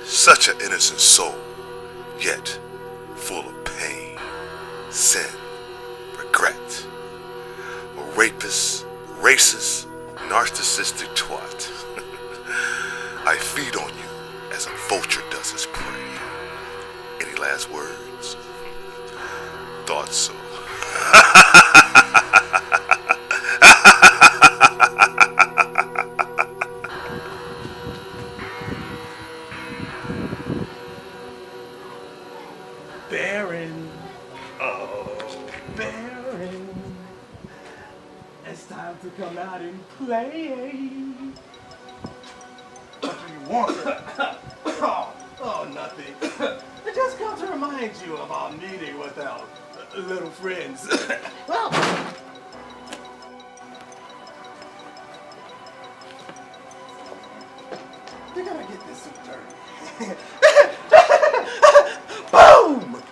Such an innocent soul, yet full of pain, sin, regret. A rapist, racist, narcissistic twat. I feed on you as a vulture does its prey. Any last words? Thought so. Baron. Oh, Baron. It's time to come out and play. What do you want? Nothing. I just come to remind you of our meeting with our little friends. Well, you're gonna get this so dirty. Boom!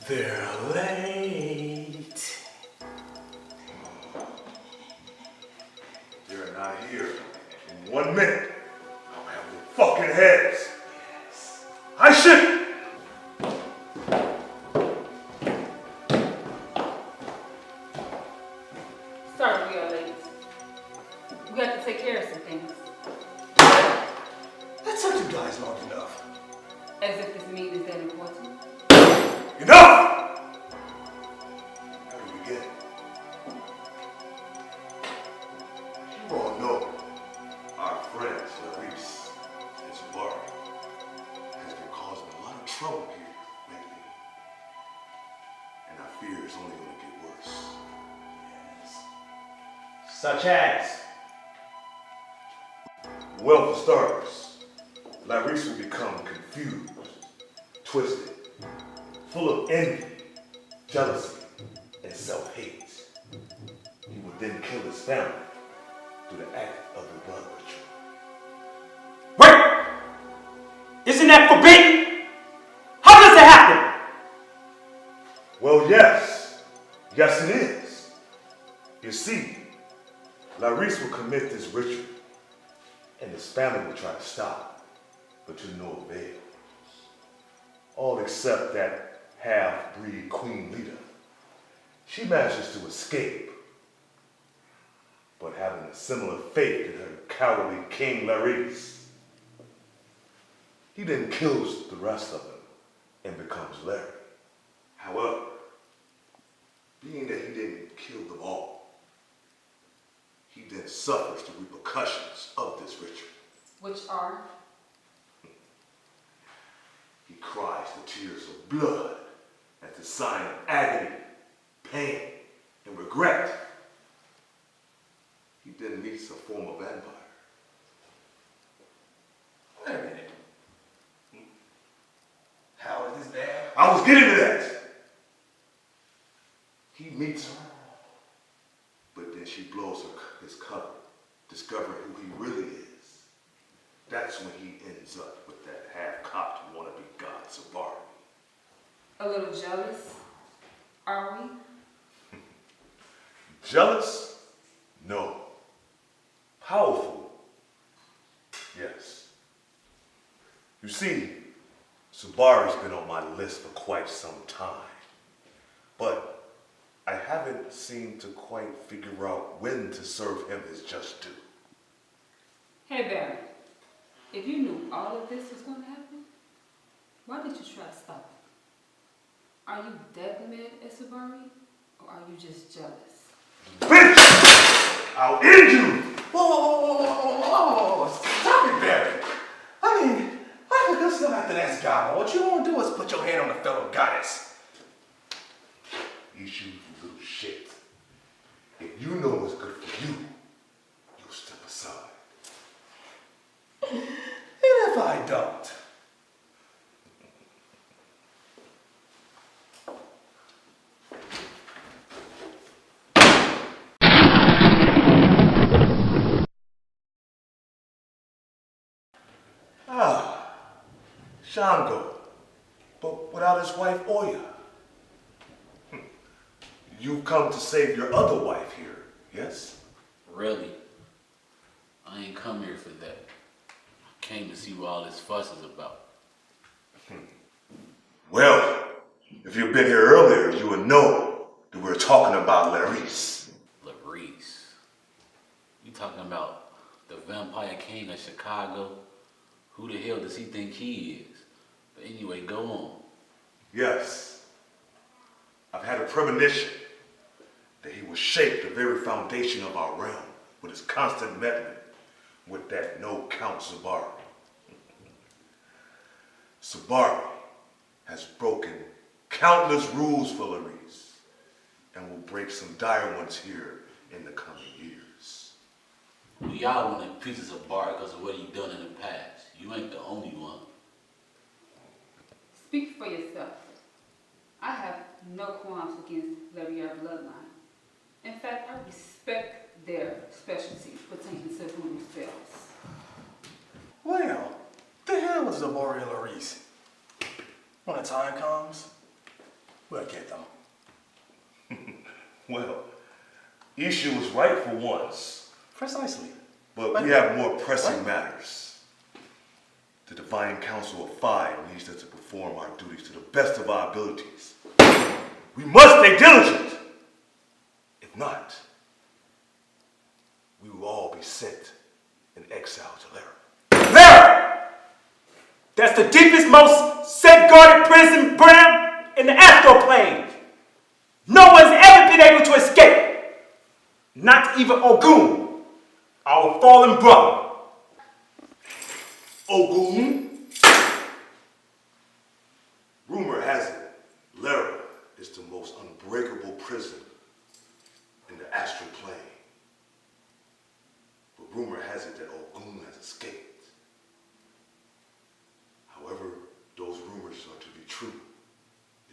They're late. They're not here. In 1 minute, I'll have their fucking heads. Yes. I should. Sorry we are late. We got to take care of some things. That took you guys long enough. As if this meeting is that important. Enough! How do we begin? You all know our friends, Clarice and Sabari, has been causing a lot of trouble here lately. And I fear it's only going to get worse. Yes. Such as? Well, for starters, Clarice will become confused, twisted, full of envy, jealousy, and self-hate. He would then kill his family through the act of the blood ritual. Wait! Isn't that forbidden? How does it happen? Well, yes. Yes, it is. You see, Clarice will commit this ritual, and his family will try to stop, but to no avail. All except that half-breed queen leader. She manages to escape, but having a similar fate to her cowardly King Clarice. He then kills the rest of them and becomes Larry. However, being that he didn't kill them all, he then suffers the repercussions of this ritual. Which are? He cries the tears of blood as a sign of agony, pain, and regret. He then meets a former vampire. Wait a minute. How is this bad? I was getting to that. He meets her, but then she blows his cover, discovering who he really is. That's when he ends up with that half-cocked wannabe god Sabari. A little jealous? Are we? Jealous? No. Powerful? Yes. You see, Sabari's been on my list for quite some time, but I haven't seemed to quite figure out when to serve him his just due. Hey, Barry. If you knew all of this was going to happen, why did you try to stop it? Are you that mad at Sabari, or are you just jealous? Bitch! I'll end you! Whoa. Stop it, Barry. I mean, I could go still after that guy. What you want to do is put your hand on the fellow goddess. You little shit. If you know what's good for you, you'll step aside. And if I don't? Shango, but without his wife Oya. You come to save your other wife here, yes? Really? I ain't come here for that. I came to see what all this fuss is about. Well, if you've been here earlier, you would know that we're talking about Laris. Laris? You talking about the vampire king of Chicago? Who the hell does he think he is? But anyway, go on. Yes. I've had a premonition that he will shake the very foundation of our realm with his constant meddling with that no-count Zabari. Zabari has broken countless rules for Laris and will break some dire ones here in the coming years. We all wanted pieces of bar because of what he done in the past. You ain't the only one. Speak for yourself. I have no qualms against Laria bloodline. In fact, I respect their specialty pertaining to voodoo spells. Well, the hell was Zabari and Laris? When the time comes, we'll get them. Well, issue was right for once, Precisely. but we have more pressing matters. The Divine Council of Five needs us to perform our duties to the best of our abilities. We must stay diligent. If not, we will all be sent in exile to Lara. Lara! That's the deepest, most safeguarded prison ground in the astral plane. No one's ever been able to escape. Not even Ogun, our fallen brother. Ogun? Rumor has it, Lara is the most unbreakable prison in the astral plane. But rumor has it that Ogun has escaped. However, those rumors are to be true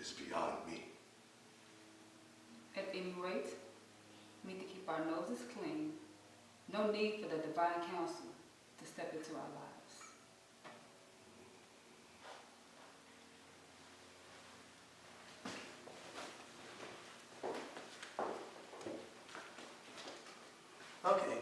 is beyond me. At any rate, we need to keep our noses clean. No need for the Divine Council to step into our lives. Okay.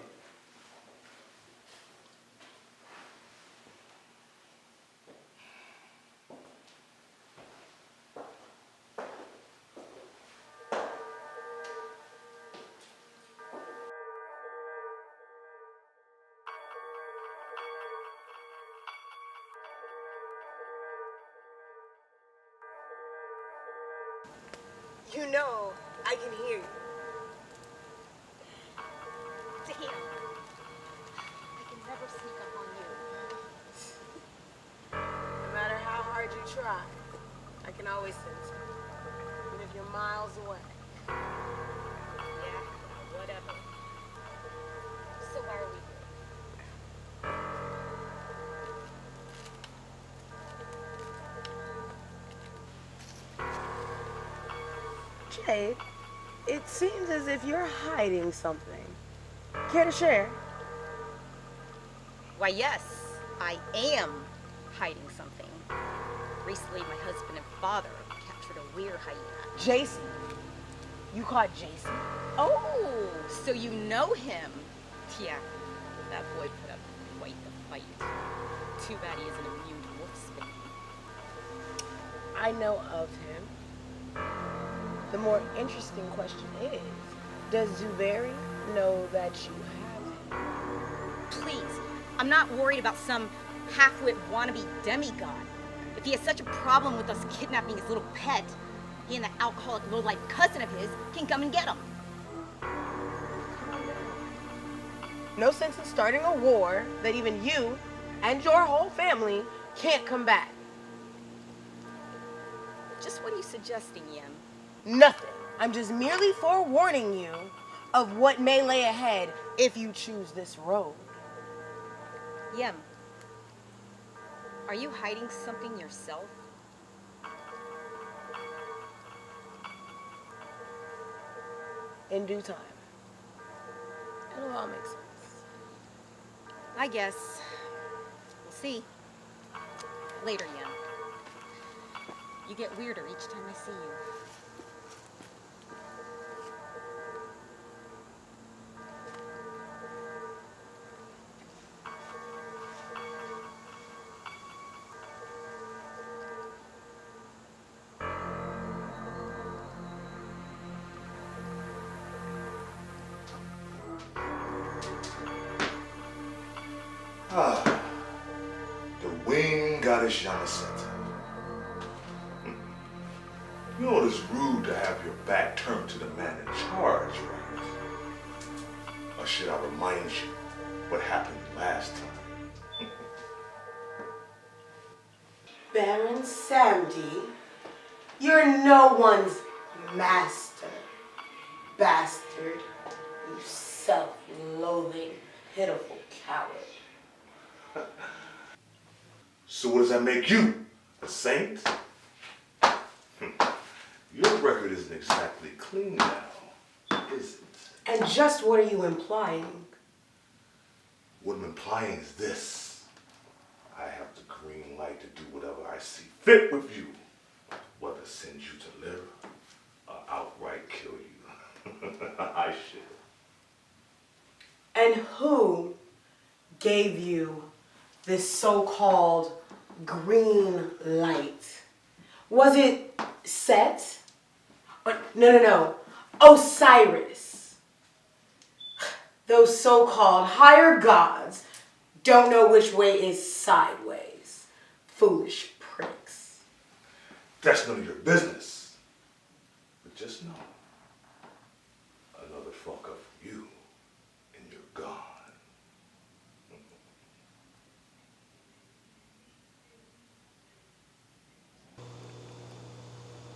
You know, I can hear you. Damn. I can never sneak up on you. No matter how hard you try, I can always sense you, even if you're miles away. Yeah, whatever. So why are we here? Jade, it seems as if you're hiding something. Care to share? Why, yes, I am hiding something. Recently, my husband and father captured a weird hyena. Jason. You caught Jason? Oh, so you know him? Yeah, that boy put up quite the fight. Too bad he isn't immune to wolfsbane. I know of him. The more interesting question is, does Zuberi know that you have him? Please, I'm not worried about some half-wit wannabe demigod. If he has such a problem with us kidnapping his little pet, he and that alcoholic low-life cousin of his can come and get him. No sense in starting a war that even you and your whole family can't combat. Just what are you suggesting, Yem? Nothing. I'm just merely forewarning you of what may lay ahead if you choose this road. Yem, are you hiding something yourself? In due time. It'll all make sense. I guess. We'll see. Later, Yem. You get weirder each time I see you. Ah, the winged goddess Yamaseta. You know it's rude to have your back turned to the man in charge, right? Or should I remind you what happened last time? Baron Samdi, you're no one's master, bastard. You self-loathing, pitiful coward. So what does that make you? A saint? Your record isn't exactly clean now, is it? And just what are you implying? What I'm implying is this. I have the green light to do whatever I see fit with you. Whether send you to live or outright kill you. I should. And who gave you this so-called green light? Was it Set? Or, no. Osiris. Those so-called higher gods don't know which way is sideways. Foolish pricks. That's none of your business. But just know, another fuck up from you, and you're gone.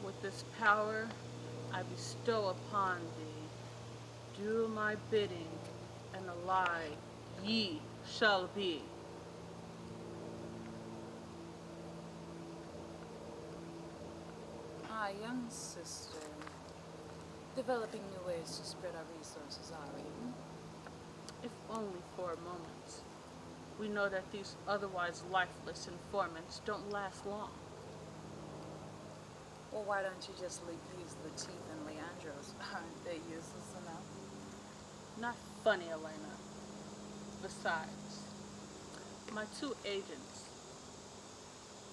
With this power I bestow upon thee, do my bidding, and alive ye shall be. Ah, young sister. Developing new ways to spread our resources, are we? If only for a moment. We know that these otherwise lifeless informants don't last long. Well, why don't you just leave these Latif and Leandros? Aren't they useless enough? Not funny, Elena. Besides, my two agents,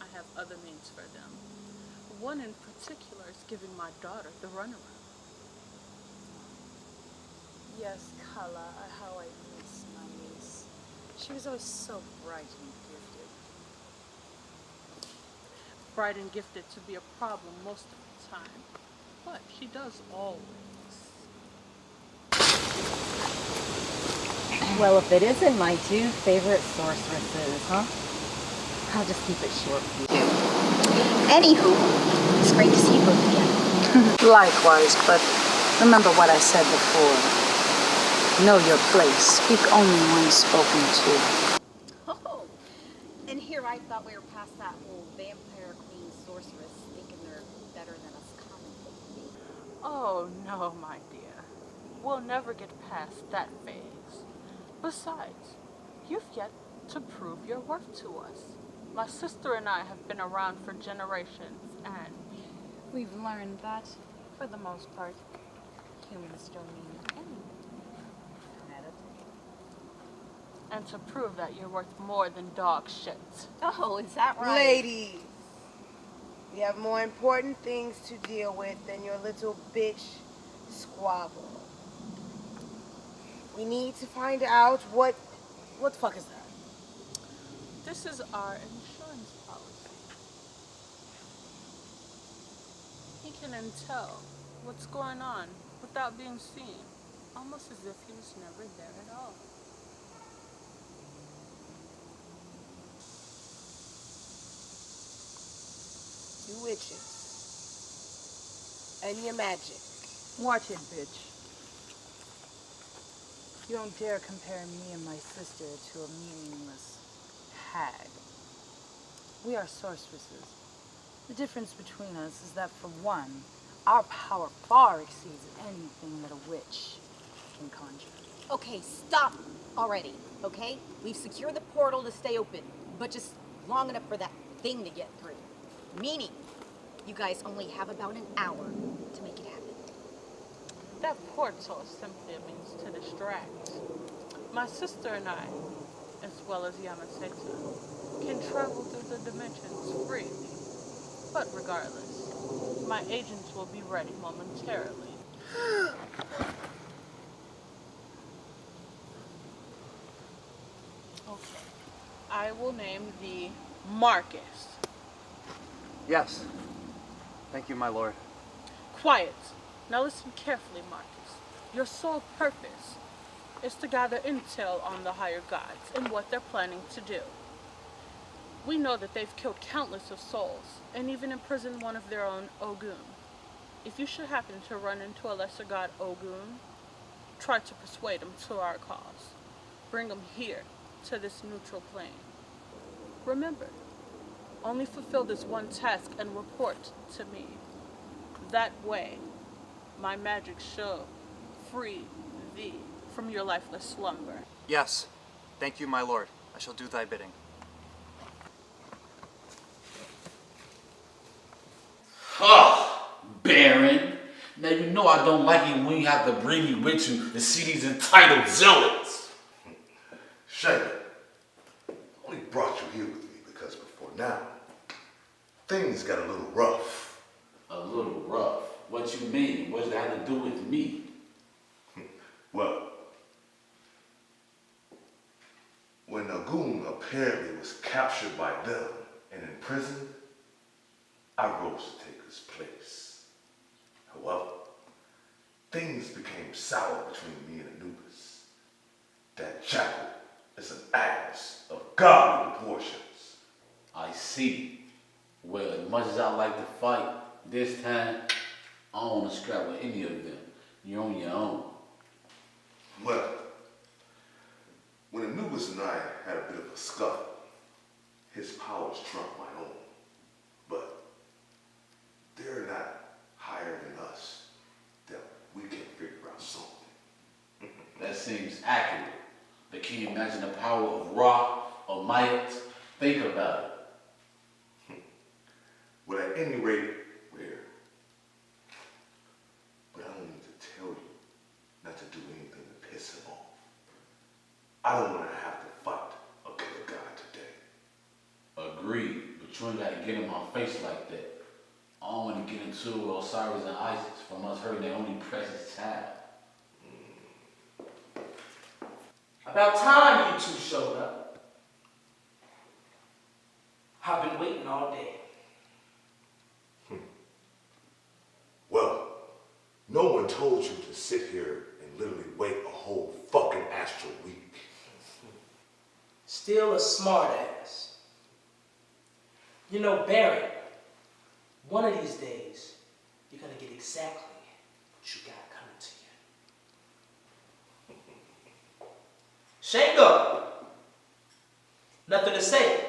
I have other means for them. One in particular is giving my daughter the runaround. Yes, Kala, how I miss my niece. She was always so bright and gifted. Bright and gifted to be a problem most of the time, but she does always. Well, if it isn't my two favorite sorceresses, huh? I'll just keep it short for you. Anywho, it's great to see you both again. Likewise, but remember what I said before. Know your place. Speak only when spoken to. Oh, and here I thought we were past that whole vampire queen sorceress thinking they're better than us common folk. Oh, no, my dear. We'll never get past that phase. Besides, you've yet to prove your worth to us. My sister and I have been around for generations, and We've learned that, for the most part, humans don't mean anything. and to prove that you're worth more than dog shit. Oh, is that right? Ladies, we have more important things to deal with than your little bitch squabble. We need to find out what the fuck is that? This is our insurance policy. He can tell what's going on without being seen, almost as if he was never there at all. You witches. And your magic. Watch it, bitch. You don't dare compare me and my sister to a meaningless hag. We are sorceresses. The difference between us is that, for one, our power far exceeds anything that a witch can conjure. Okay, stop already, okay? We've secured the portal to stay open, but just long enough for that thing to get through. Meaning, You guys only have about an hour to make it happen. That portal simply means to distract. My sister and I, as well as Yamaseta, can travel through the dimensions freely. But regardless, my agents will be ready momentarily. Okay. I will name thee Marcus. Yes. Thank you, my lord. Quiet. Now listen carefully, Marcus. Your sole purpose is to gather intel on the higher gods and what they're planning to do. We know that they've killed countless of souls and even imprisoned one of their own, Ogun. If you should happen to run into a lesser god, Ogun, try to persuade him to our cause. Bring him here, to this neutral plane. Remember, only fulfill this one task and report to me. That way, my magic shall free thee from your lifeless slumber. Yes. Thank you, my lord. I shall do thy bidding. Baron. Now you know I don't like it when you have to bring me with you to see these entitled zealots. Shame. Only brought you here with me because before now, things got a little rough. A little rough? What you mean? What's that have to do with me? Well, when Ogun apparently was captured by them and imprisoned, I rose to take his place. However, things became sour between me and Anubis. That jackal is an ass of godly proportions. I see. Well, as much as I like to fight, this time, I don't want to scrap with any of them. You're on your own. Well, when Anubis and I had a bit of a scuffle, his powers trumped my own. But they're not higher than us that we can figure out something. That seems accurate. But can you imagine the power of Ra or Might? Think about it. Well, at any rate, we're here. But I don't need to tell you not to do anything to piss him off. I don't want to have to fight a killer god today. Agreed. But you ain't got to get in my face like that. I don't want to get into it with Osiris and Isaac from us hurting their only precious child. About time you two showed up. I've been waiting all day. Well, no one told you to sit here and literally wait a whole fucking astral week. Still a smart ass. You know, Baron, one of these days, you're gonna get exactly what you got coming to you. Shango, nothing to say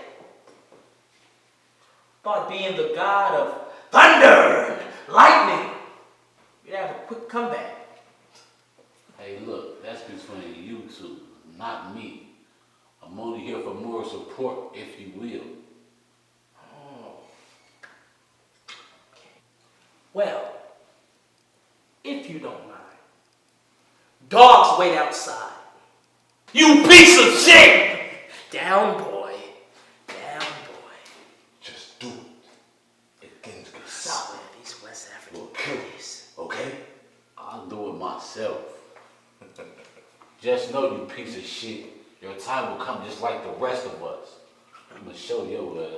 about being the god of thunder and lightning. You'd have a quick comeback. Hey, look, that's between you two, not me. I'm only here for moral support, if you will. Oh. Okay. Well, if you don't mind, dogs wait outside. You piece of shit! Down, boy. Down, boy. Just do it. It gains good Stop it, these West African We'll kill boys. you, okay? I'll do it myself. Just know, you piece of shit, your time will come just like the rest of us. I'm gonna show your ass.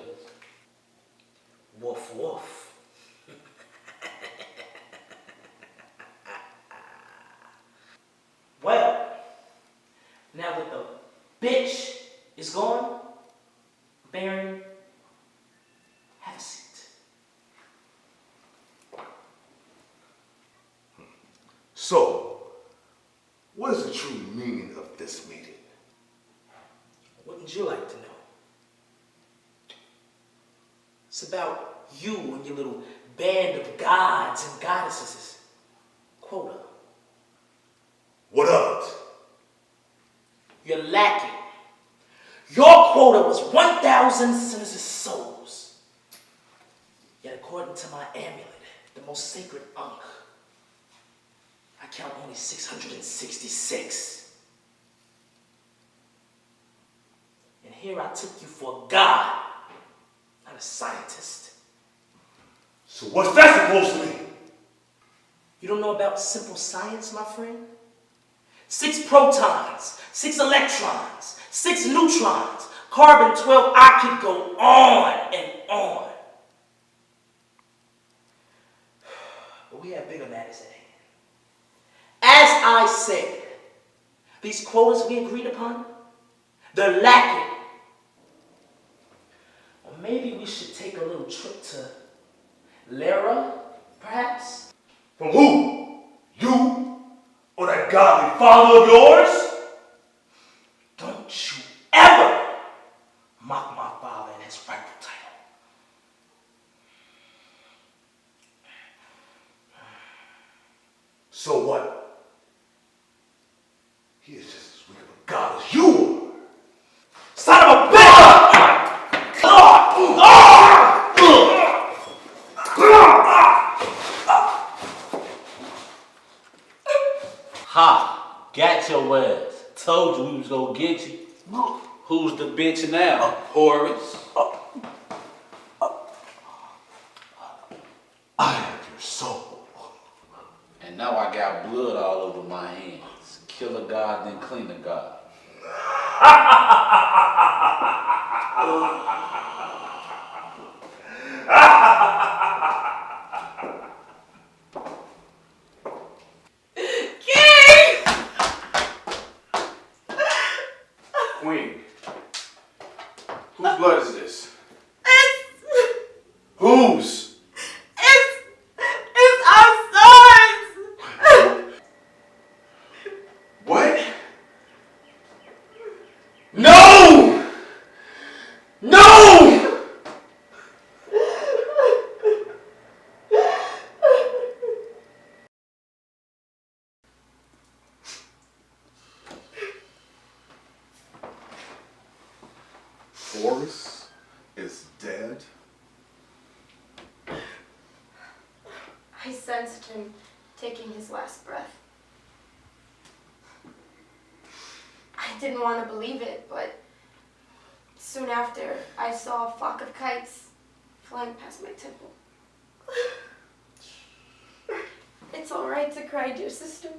Woof, woof. Well, now that the bitch is gone, Baron, have a seat. So, what is the true meaning of this meeting? Wouldn't you like to know? It's about you and your little band of gods and goddesses' quota. What of it? You're lacking. Your quota was 1,000 citizens' souls. Yet according to my amulet, the most sacred Ankh, I count only 666. And here I took you for God, not a scientist. So what's that supposed to mean? You don't know about simple science, my friend? 6 protons, 6 electrons, 6 neutrons, carbon 12, I could go on and on. But we have bigger matters at hand. As I said, these quotas we agreed upon, they're lacking. Or maybe we should take a little trip to Lara, perhaps? From who? You? Or that godly father of yours? Don't you ever mock my father and his rightful title. So what? He is just as weak of a god as you are. Son of a bitch! Ha! Got your ass. Told you we was gonna get you. Who's the bitch now, Horace? I have your soul. And now I got blood all over my hands. Kill a god, then clean a god. Queen, whose blood is this? Whose? It's our sons! What? No! No! Boris is dead? I sensed him taking his last breath. I didn't want to believe it, but soon after, I saw a flock of kites flying past my temple. It's all right to cry, dear sister.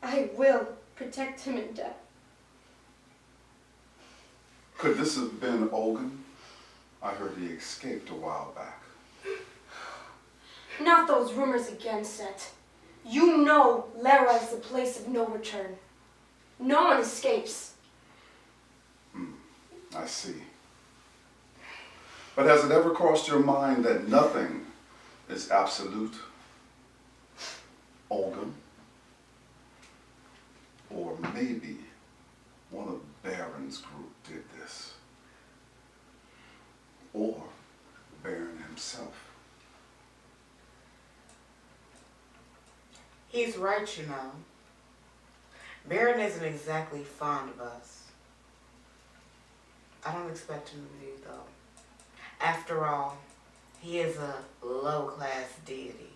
I will protect him in death. Could this have been Olgan? I heard he escaped a while back. Not those rumors again, Set. You know Lara is the place of no return. No one escapes. I see. But has it ever crossed your mind that nothing is absolute? Olgan? Or maybe one of Baron's group did this. Or Baron himself. He's right, you know. Baron isn't exactly fond of us. I don't expect him to be, though. After all, he is a low-class deity.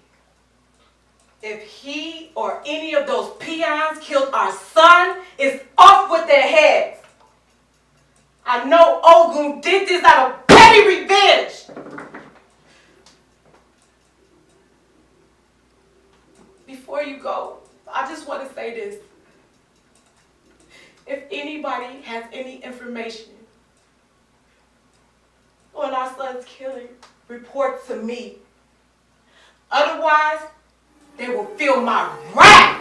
If he or any of those peons killed our son, it's off with their heads. I know Ogun did this out of petty revenge. Before you go, I just want to say this. If anybody has any information on our son's killing, report to me. Otherwise, they will feel my wrath.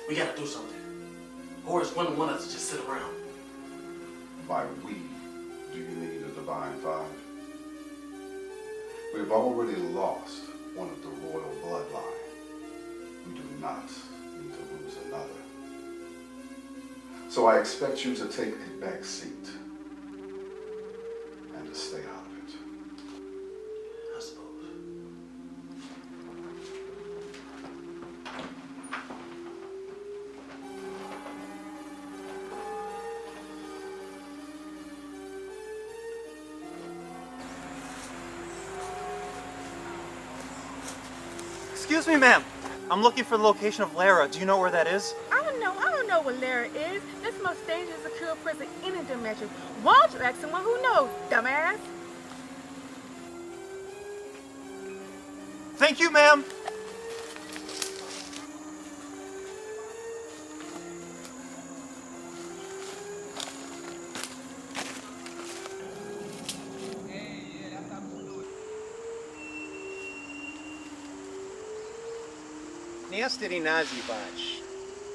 We gotta do something. Horace wouldn't want us to just sit around. By we, do you mean the Divine Five? We've already lost one of the royal bloodline. not need to lose another. So I expect you to take a back seat and to stay out of it. I suppose. Excuse me, ma'am. I'm looking for the location of Lara. Do you know where that is? I don't know what Lara is. This most dangerous secure prison in a dimension. Won't you ask someone who knows, dumbass? Thank you, ma'am. Nastity Nazivach,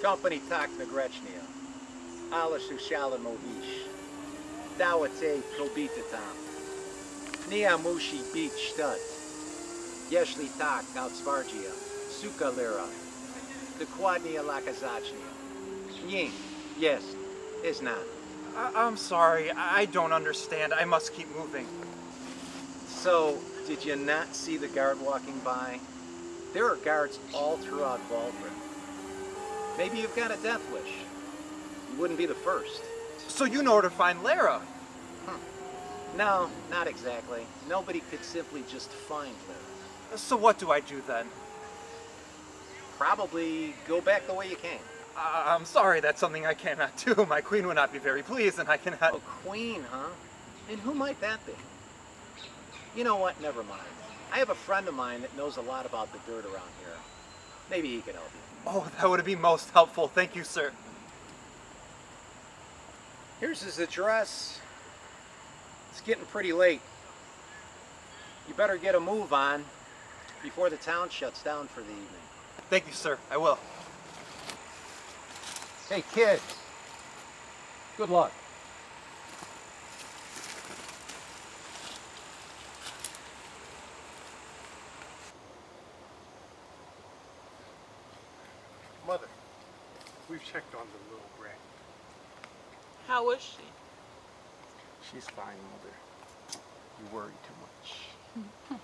Company Tak Nagrechnia, Ala Sushala Mohish, Dawate Probitatam, Niamushi Beach Stud, Yeshli Tak Outsvargia, Suka Lira, the Quadnia Lakazachnia, Ying, yes, is not. I'm sorry. I don't understand. I must keep moving. So, did you not see the guard walking by? There are guards all throughout Waldron. Maybe you've got a death wish. You wouldn't be the first. So you know where to find Lara? No, not exactly. Nobody could simply just find Lara. So what do I do then? Probably go back the way you came. I'm sorry, that's something I cannot do. My queen would not be very pleased, and I cannot... Oh, queen, huh? And who might that be? You know what? Never mind. I have a friend of mine that knows a lot about the dirt around here. Maybe he could help you. Oh, that would be most helpful. Thank you, sir. Here's his address. It's getting pretty late. You better get a move on before the town shuts down for the evening. Thank you, sir. I will. Hey, kid. Good luck. Mother, we've checked on the little brat. How is she? She's fine, Mother. You worry too much.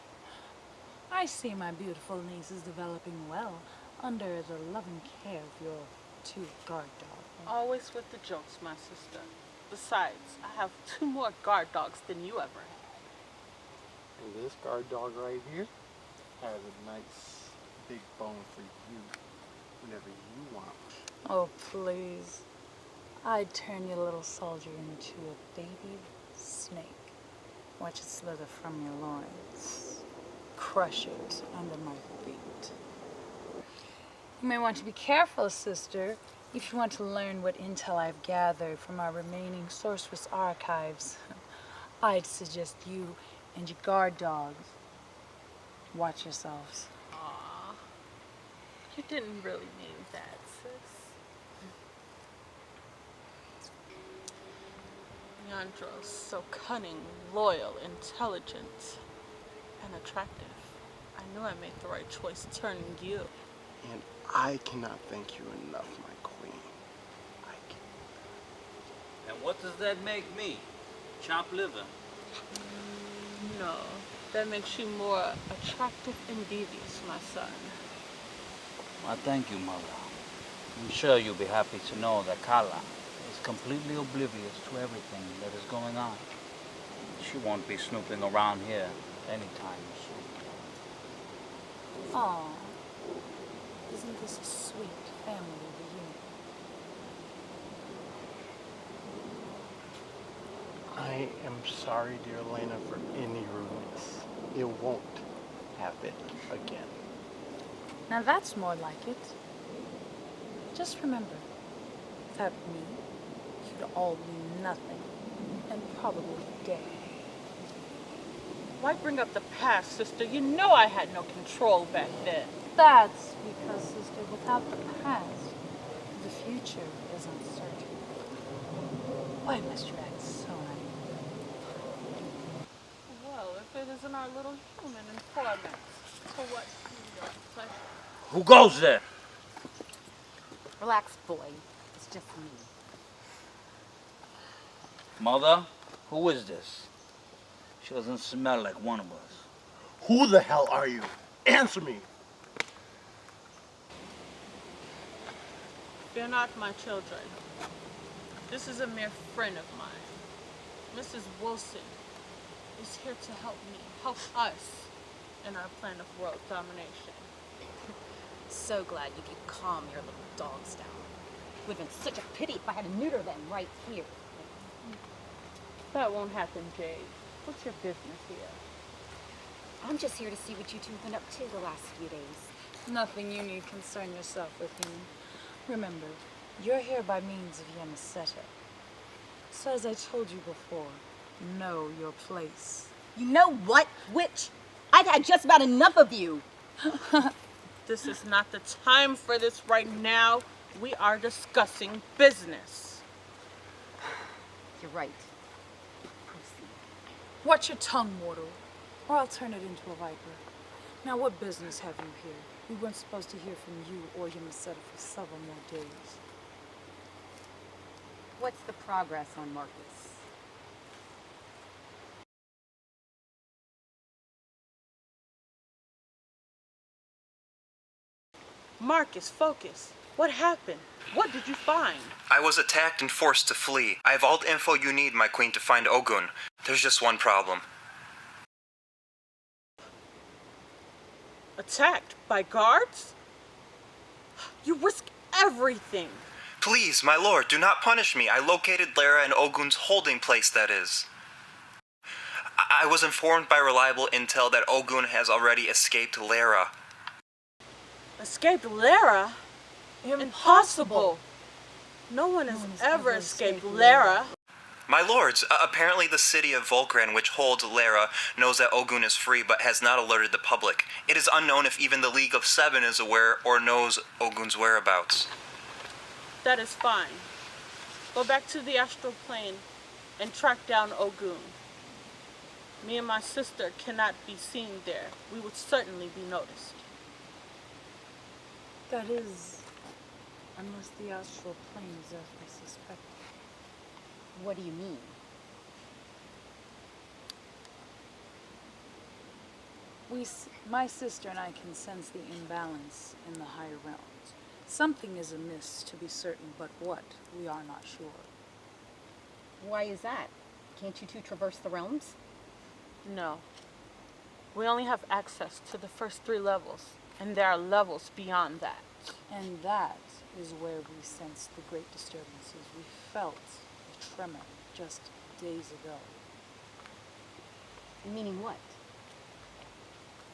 I see my beautiful niece is developing well under the loving care of your two guard dogs. Always with the jokes, my sister. Besides, I have 2 more guard dogs than you ever had. And this guard dog right here has a nice big bone for you whenever you want. Oh, please. I'd turn your little soldier into a baby snake. Watch it slither from your loins. Crush it under my feet. You may want to be careful, sister, if you want to learn what intel I've gathered from our remaining sorceress archives. I'd suggest you and your guard dogs watch yourselves. Aw, you didn't really mean that, sis. Leandro's so cunning, loyal, intelligent, and attractive. I knew I made the right choice turning you. And I cannot thank you enough, my queen. And what does that make me? Chopped liver? No, that makes you more attractive and devious, my son. Well, thank you, Mother. I'm sure you'll be happy to know that Kala is completely oblivious to everything that is going on. She won't be snooping around here anytime soon. Aw, isn't this a sweet family reunion? I am sorry, dear Elena, for any rudeness. It won't happen again. Now that's more like it. Just remember, without me, you'd all be nothing, and probably dead. Why bring up the past, sister? You know I had no control back then. That's because, sister, without the past, the future is uncertain. Why must you act so naive? Well, if it isn't our little human informant, for what pleasure. Who goes there? Relax, boy. It's just me. Mother, who is this? She doesn't smell like one of us. Who the hell are you? Answer me. Fear not, my children. This is a mere friend of mine. Mrs. Wilson is here to help me, help us in our plan of world domination. So glad you could calm your little dogs down. It would have been such a pity if I had to neuter them right here. That won't happen, Jade. What's your business here? I'm just here to see what you two have been up to the last few days. Nothing you need concern yourself with me. Remember, you're here by means of Yamaseta. So as I told you before, know your place. You know what, witch? I've had just about enough of you. This is not the time for this right now. We are discussing business. You're right. Watch your tongue, mortal, or I'll turn it into a viper. Now, what business have you here? We weren't supposed to hear from you or Yamaseta for several more days. What's the progress on Marcus? Marcus, focus. What happened? What did you find? I was attacked and forced to flee. I have all the info you need, my queen, to find Ogun. There's just one problem. Attacked by guards? You risk everything. Please, my lord, do not punish me. I located Lara and Ogun's holding place, that is. I was informed by reliable intel that Ogun has already escaped Lara. Escaped Lara? Impossible. No one has ever escaped Lara. My lords, apparently the city of Volcran, which holds Lara, knows that Ogun is free but has not alerted the public. It is unknown if even the League of Seven is aware or knows Ogun's whereabouts. That is fine. Go back to the astral plane and track down Ogun. Me and my sister cannot be seen there. We would certainly be noticed. That is, unless the astral plane is as we suspect. What do you mean? My sister and I can sense the imbalance in the higher realms. Something is amiss, to be certain, but what, we are not sure. Why is that? Can't you two traverse the realms? No. We only have access to the first 3 levels, and there are levels beyond that. And that is where we sensed the great disturbances. We felt a tremor just days ago. Meaning what?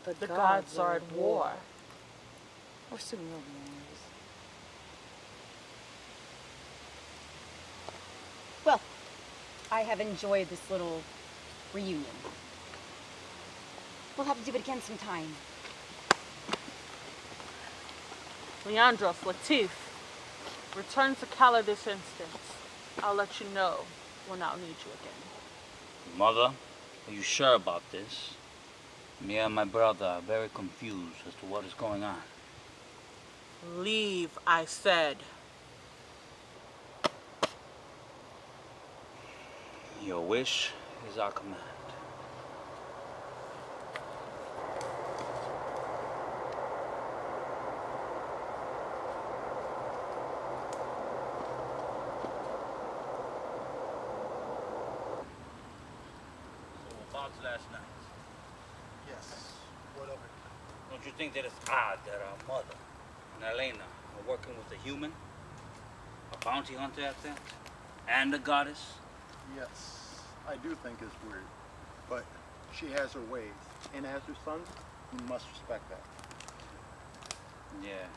The gods are at war. Or soon will be anyways. Well, I have enjoyed this little reunion. We'll have to do it again sometime. Leandros, Latif, return to Kala this instant. I'll let you know when I'll need you again. Mother, are you sure about this? Me and my brother are very confused as to what is going on. Leave, I said. Your wish is our command. Last night. Yes, what of it? Don't you think that it's odd that our mother and Elena are working with a human? A bounty hunter at that? And a goddess? Yes, I do think it's weird. But she has her ways. And as her son, you must respect that. Yeah.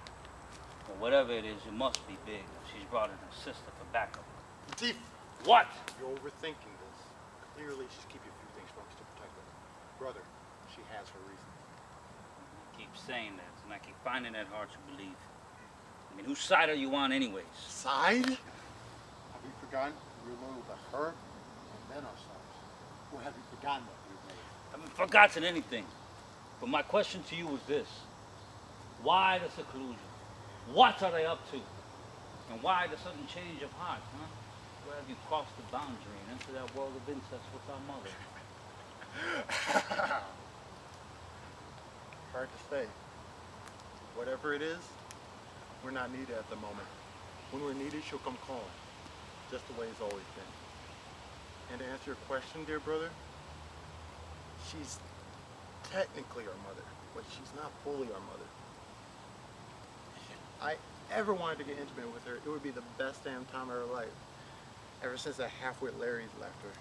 Well, whatever it is, it must be big. She's brought in her sister for backup. Latif! What? You're overthinking this. Clearly, she's keeping a few things from us to protect her. Brother, she has her reason. I keep saying that, and I keep finding that hard to believe. I mean, whose side are you on anyways? Side? Have you forgotten we're loyal to her and then ourselves? Or have you forgotten what we've made? I haven't forgotten anything. But my question to you is this. Why the seclusion? What are they up to? And why the sudden change of heart, huh? Where have you crossed the boundary and entered that world of incest with our mother? Hard to say. Whatever it is, we're not needed at the moment. When we're needed, she'll come calling, just the way it's always been. And to answer your question, dear brother, she's technically our mother, but she's not fully our mother. If I ever wanted to get intimate with her, it would be the best damn time of her life. Ever since that half-wit Larry's left her.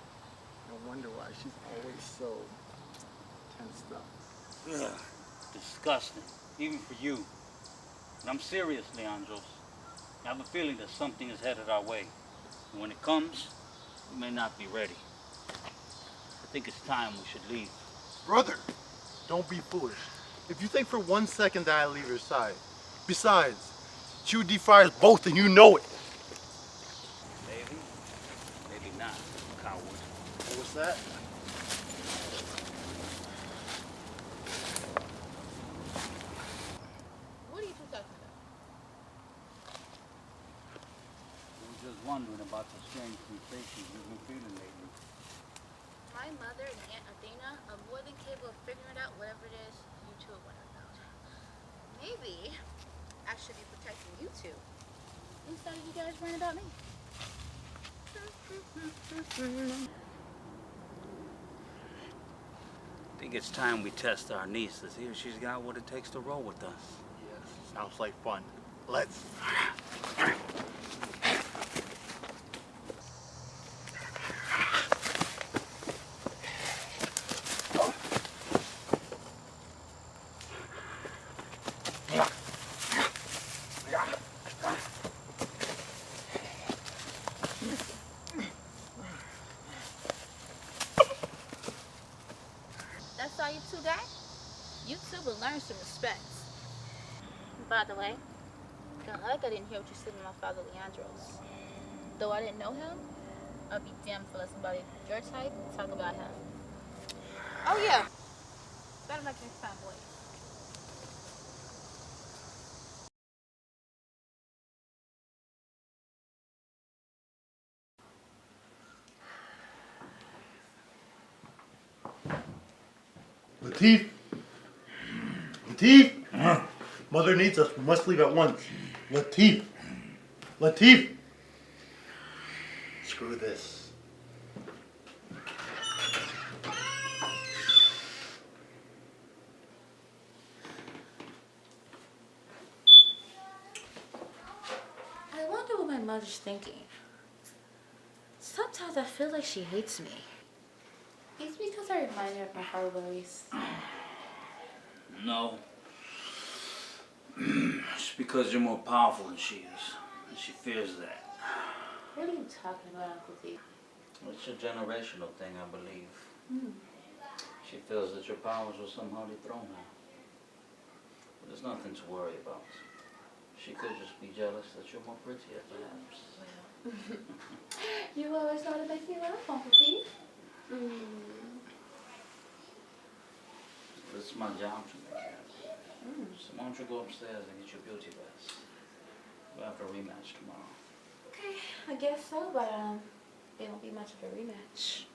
No wonder why she's always so tensed up. Ugh, disgusting, even for you. And I'm serious, Leandros. I have a feeling that something is headed our way. And when it comes, we may not be ready. I think it's time we should leave. Brother, don't be foolish. If you think for 1 second that I leave your side. Besides, she would defy us both and you know it. Maybe, maybe not, coward. What's that? What are you two talking about? I was just wondering about the strange sensations you've been feeling lately. My mother and Aunt Athena are more than capable of figuring out whatever it is you two are wondering about. Maybe I should be protecting you two instead of you guys worrying about me. I think it's time we test our niece to see if she's got what it takes to roll with us. Yes, sounds like fun. Let's. That's all you two got? You two will learn some respect. By the way, kinda like I didn't hear what you said to my father Leandros. Though I didn't know him, I'd be damned if I let somebody your type talk about him. Oh yeah. Better luck next time, boys. Latif! Latif! Mother needs us. We must leave at once. Latif! Latif! Screw this. I wonder what my mother's thinking. Sometimes I feel like she hates me. It's because I remind her of my harbors. No. It's because you're more powerful than she is. And she fears that. What are you talking about, Uncle D? It's a generational thing, I believe. Hmm. She feels that your powers will somehow dethrone her. But there's nothing to worry about. She could just be jealous that you're more prettier, perhaps. You always know to make me laugh, Uncle D. It's my job to make it. So why don't you go upstairs and get your beauty rest? We'll have a rematch tomorrow. Okay, I guess so, but it won't be much of a rematch.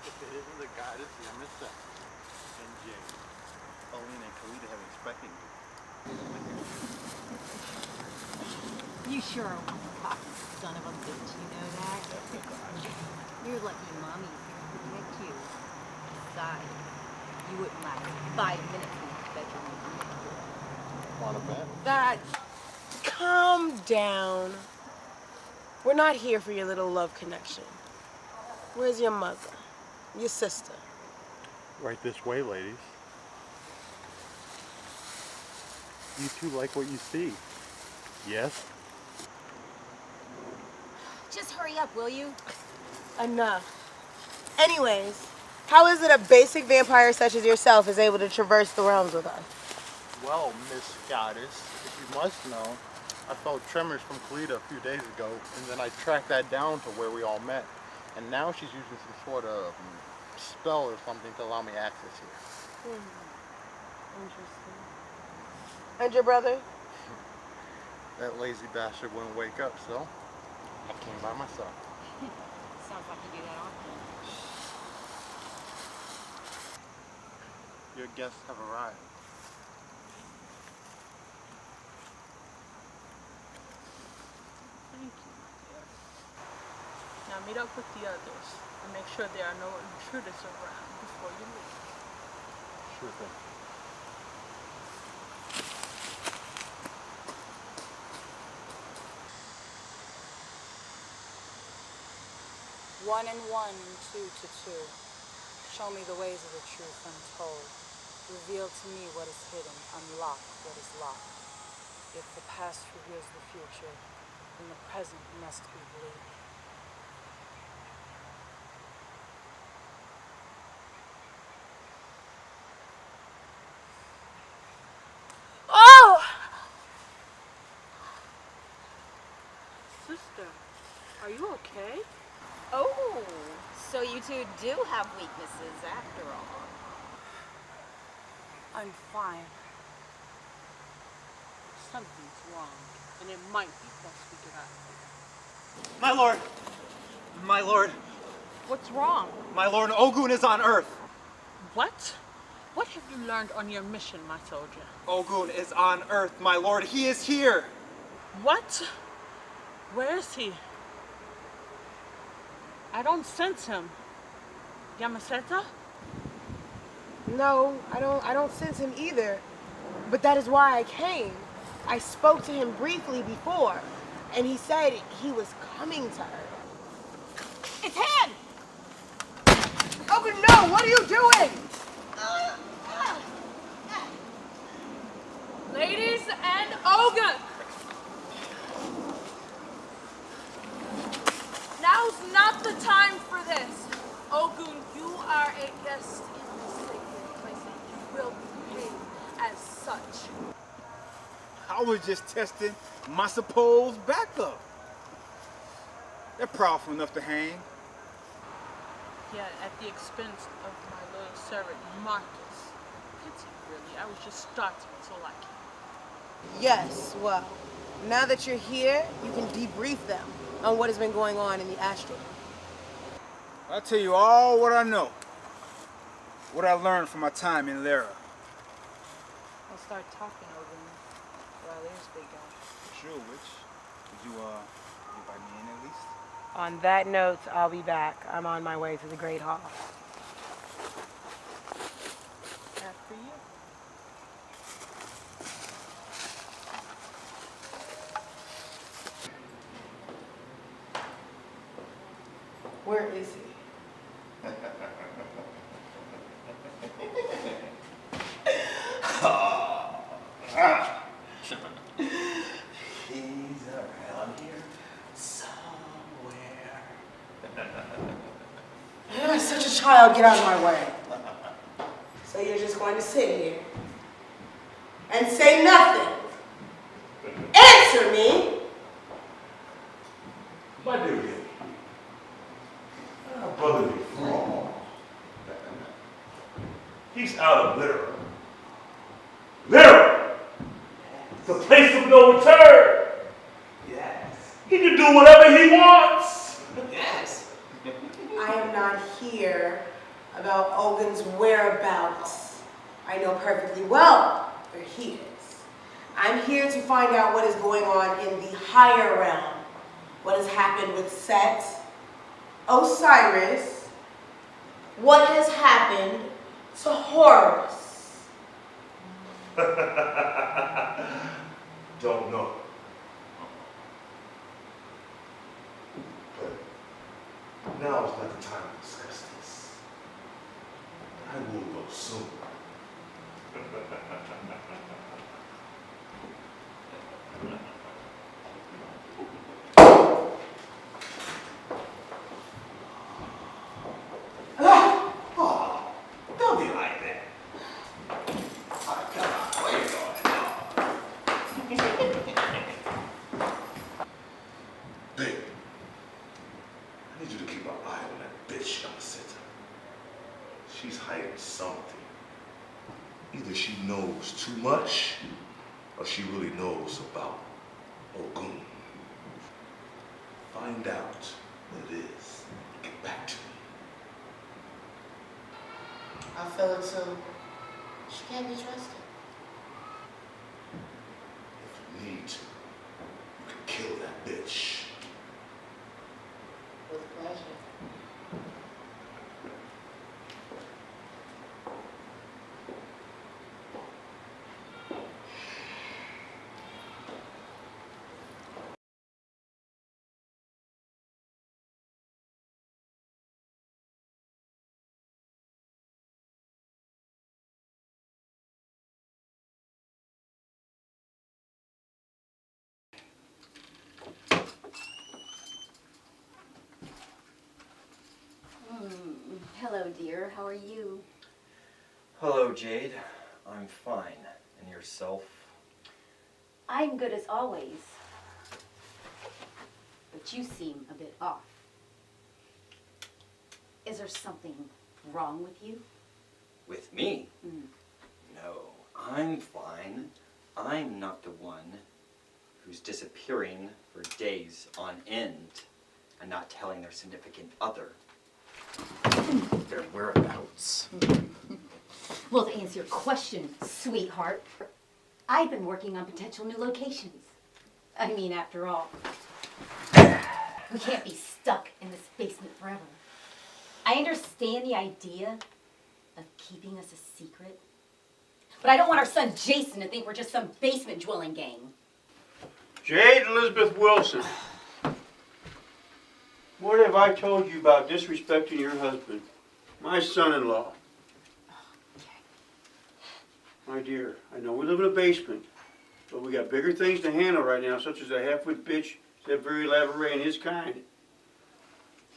If it isn't the goddess, the MSF, and Jane, Pauline and Kalita have been expecting you. You sure are one cocky son of a bitch, you know that? You're lucky mommy's here to protect you. Besides, you wouldn't last 5 minutes in this bedroom with me. Want a bet? That. Calm down. We're not here for your little love connection. Where's your mother? Your sister? Right this way, ladies. You two like what you see. Yes? Just hurry up, will you? Enough. Anyways, How is it a basic vampire such as yourself is able to traverse the realms with us? Well, Miss Goddess, if you must know, I felt tremors from Kalita a few days ago, and then I tracked that down to where we all met. And now she's using some sort of spell or something to allow me access here. Interesting. And your brother? That lazy bastard wouldn't wake up, so I came by myself. Sounds like you do that often. Your guests have arrived. Thank you, my dear. Now meet up with the others and make sure there are no intruders around before you leave. Sure thing. One and one and two to two. Show me the ways of the truth untold. Reveal to me what is hidden. Unlock what is locked. If the past reveals the future, then the present must be bleak. Oh! Sister, are you okay? Oh, so you two do have weaknesses after all. I'm fine. Something's wrong, and it might be best we get out of here. My lord! My lord! What's wrong? My lord, Ogun is on Earth! What? What have you learned on your mission, my soldier? Ogun is on Earth, my lord. He is here! What? Where is he? I don't sense him. Yamaseta? No, I don't sense him either. But that is why I came. I spoke to him briefly before, and he said he was coming to her. It's him! Oh no, what are you doing? Ladies and Ogun! Now's not the time for this. Ogun, you are a guest in this sacred place, and you will be paid as such. I was just testing my supposed backup. They're powerful enough to hang. Yet at the expense of my loyal servant, Marcus. Pity, really. I was just starting to like him. Yes, well, now that you're here, you can debrief them on what has been going on in the astral. I'll tell you all what I know. What I learned from my time in Lara. I'll start talking over him while there's big guy. Sure, Witch. Would you invite me in at least? On that note, I'll be back. I'm on my way to the Great Hall. After you. Where is he? He's around here somewhere. You're such a child, get out of my way. So you're just going to sit here and say nothing? Answer me! My dear lady, our brother be free. He's out of Lyra. Lyra! The place of no return. Yes. He can do whatever he wants. Yes. I am not here about Ogun's whereabouts. I know perfectly well where he is. I'm here to find out what is going on in the higher realm. What has happened with Set, Osiris, what has happened to Horus. Don't know. But now is not the time to discuss this. I will know soon. She's hiding something. Either she knows too much, or she really knows about Ogun. Find out what it is. Get back to me. I feel it too. She can't be trusted. If you need to, you can kill that bitch. With pleasure. Hello, dear. How are you? Hello, Jade. I'm fine. And yourself? I'm good as always. But you seem a bit off. Is there something wrong with you? With me? Mm. No, I'm fine. I'm not the one who's disappearing for days on end and not telling their significant other their whereabouts. Well, to answer your question, sweetheart, I've been working on potential new locations. I mean, after all, we can't be stuck in this basement forever. I understand the idea of keeping us a secret, but I don't want our son Jason to think we're just some basement dwelling gang. Jade Elizabeth Wilson, what have I told you about disrespecting your husband, my son-in-law? My dear, I know we live in a basement, but we got bigger things to handle right now, such as a half-wit bitch, said very Laveray and his kind.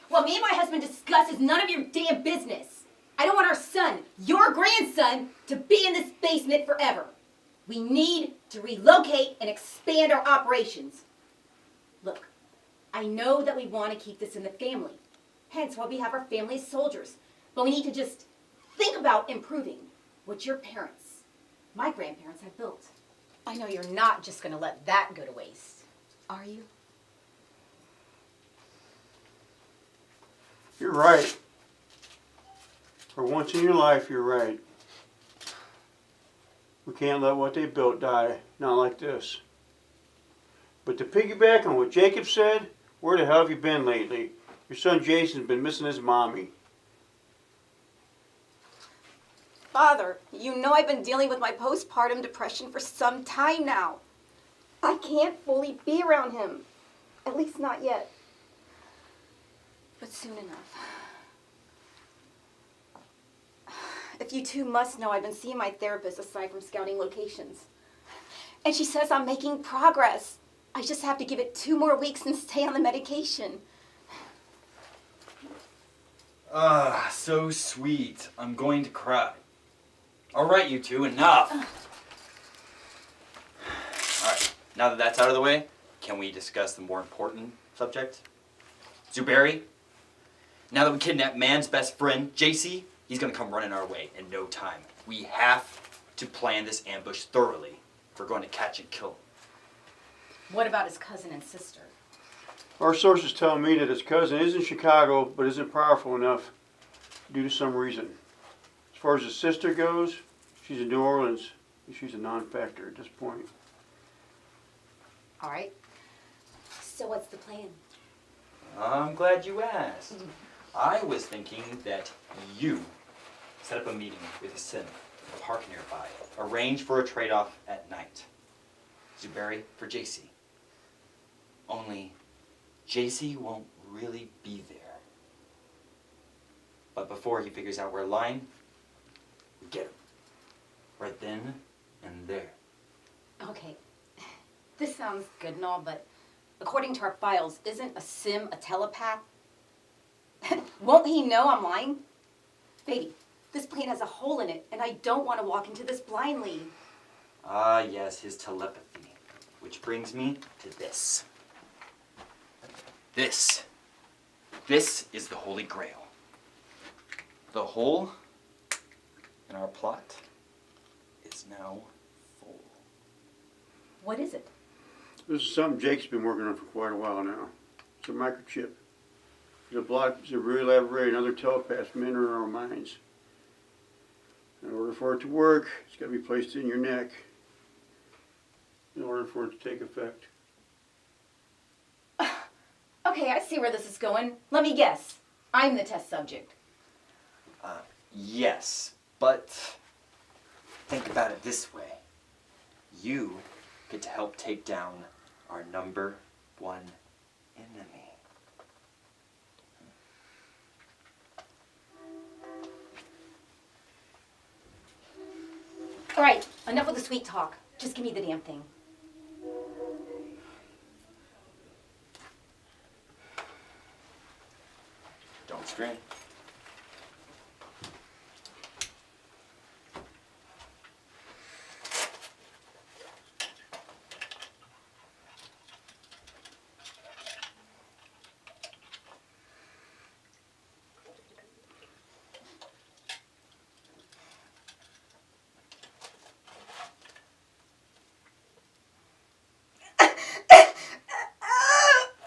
What me and my husband discuss is none of your damn business. I don't want our son, your grandson, to be in this basement forever. We need to relocate and expand our operations. Look, I know that we want to keep this in the family, hence why we have our family as soldiers. But we need to just think about improving what your parents, my grandparents, have built. I know you're not just going to let that go to waste, are you? You're right. For once in your life, you're right. We can't let what they built die, not like this. But to piggyback on what Jacob said, where the hell have you been lately? Your son Jason's been missing his mommy. Father, you know I've been dealing with my postpartum depression for some time now. I can't fully be around him. At least not yet. But soon enough. If you two must know, I've been seeing my therapist aside from scouting locations. And she says I'm making progress. I just have to give it 2 more weeks and stay on the medication. Ah, so sweet. I'm going to cry. All right, you two, enough. All right, now that that's out of the way, can we discuss the more important subject? Zuberi, now that we kidnapped man's best friend, JC, he's gonna come running our way in no time. We have to plan this ambush thoroughly if we're going to catch and kill him. What about his cousin and sister? Our sources tell me that his cousin is in Chicago, but isn't powerful enough due to some reason. As far as his sister goes, she's in New Orleans, and she's a non-factor at this point. All right. So what's the plan? I'm glad you asked. I was thinking that you set up a meeting with Sim in a park nearby. Arrange for a trade-off at night. Zuberi for JC. Only JC won't really be there. But before he figures out we're lying, we get him. Right then and there. Okay. This sounds good and all, but according to our files, isn't a Sim a telepath? Won't he know I'm lying? Baby, this plane has a hole in it, and I don't want to walk into this blindly. Ah, yes, his telepathy. Which brings me to this. This is the Holy Grail. The hole And our plot is now full. What is it? This is something Jake's been working on for quite a while now. It's a microchip. It blocks a very elaborate another telepath from entering our minds. In order for it to work, it's got to be placed in your neck in order for it to take effect. Okay, I see where this is going. Let me guess. I'm the test subject. Yes, but think about it this way. You get to help take down our #1 enemy. All right, enough with the sweet talk. Just give me the damn thing. Don't scream.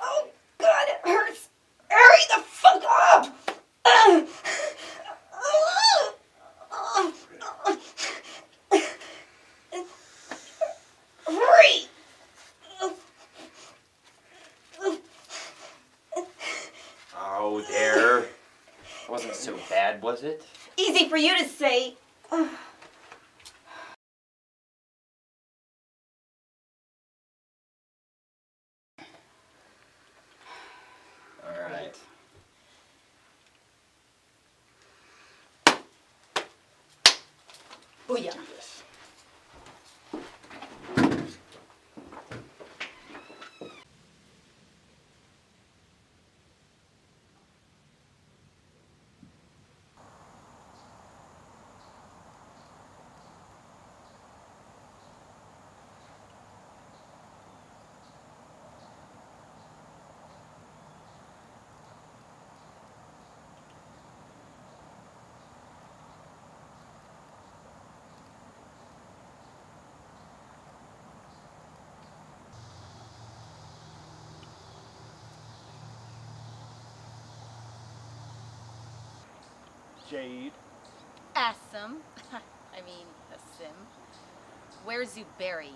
Oh, God, it hurts. Hurry the fuck up! Hurry! Oh, there. It wasn't so bad, was it? Easy for you to say. All right. Booyah. Do this. Jade. Assum. I mean, Asim. Where's Zuberi?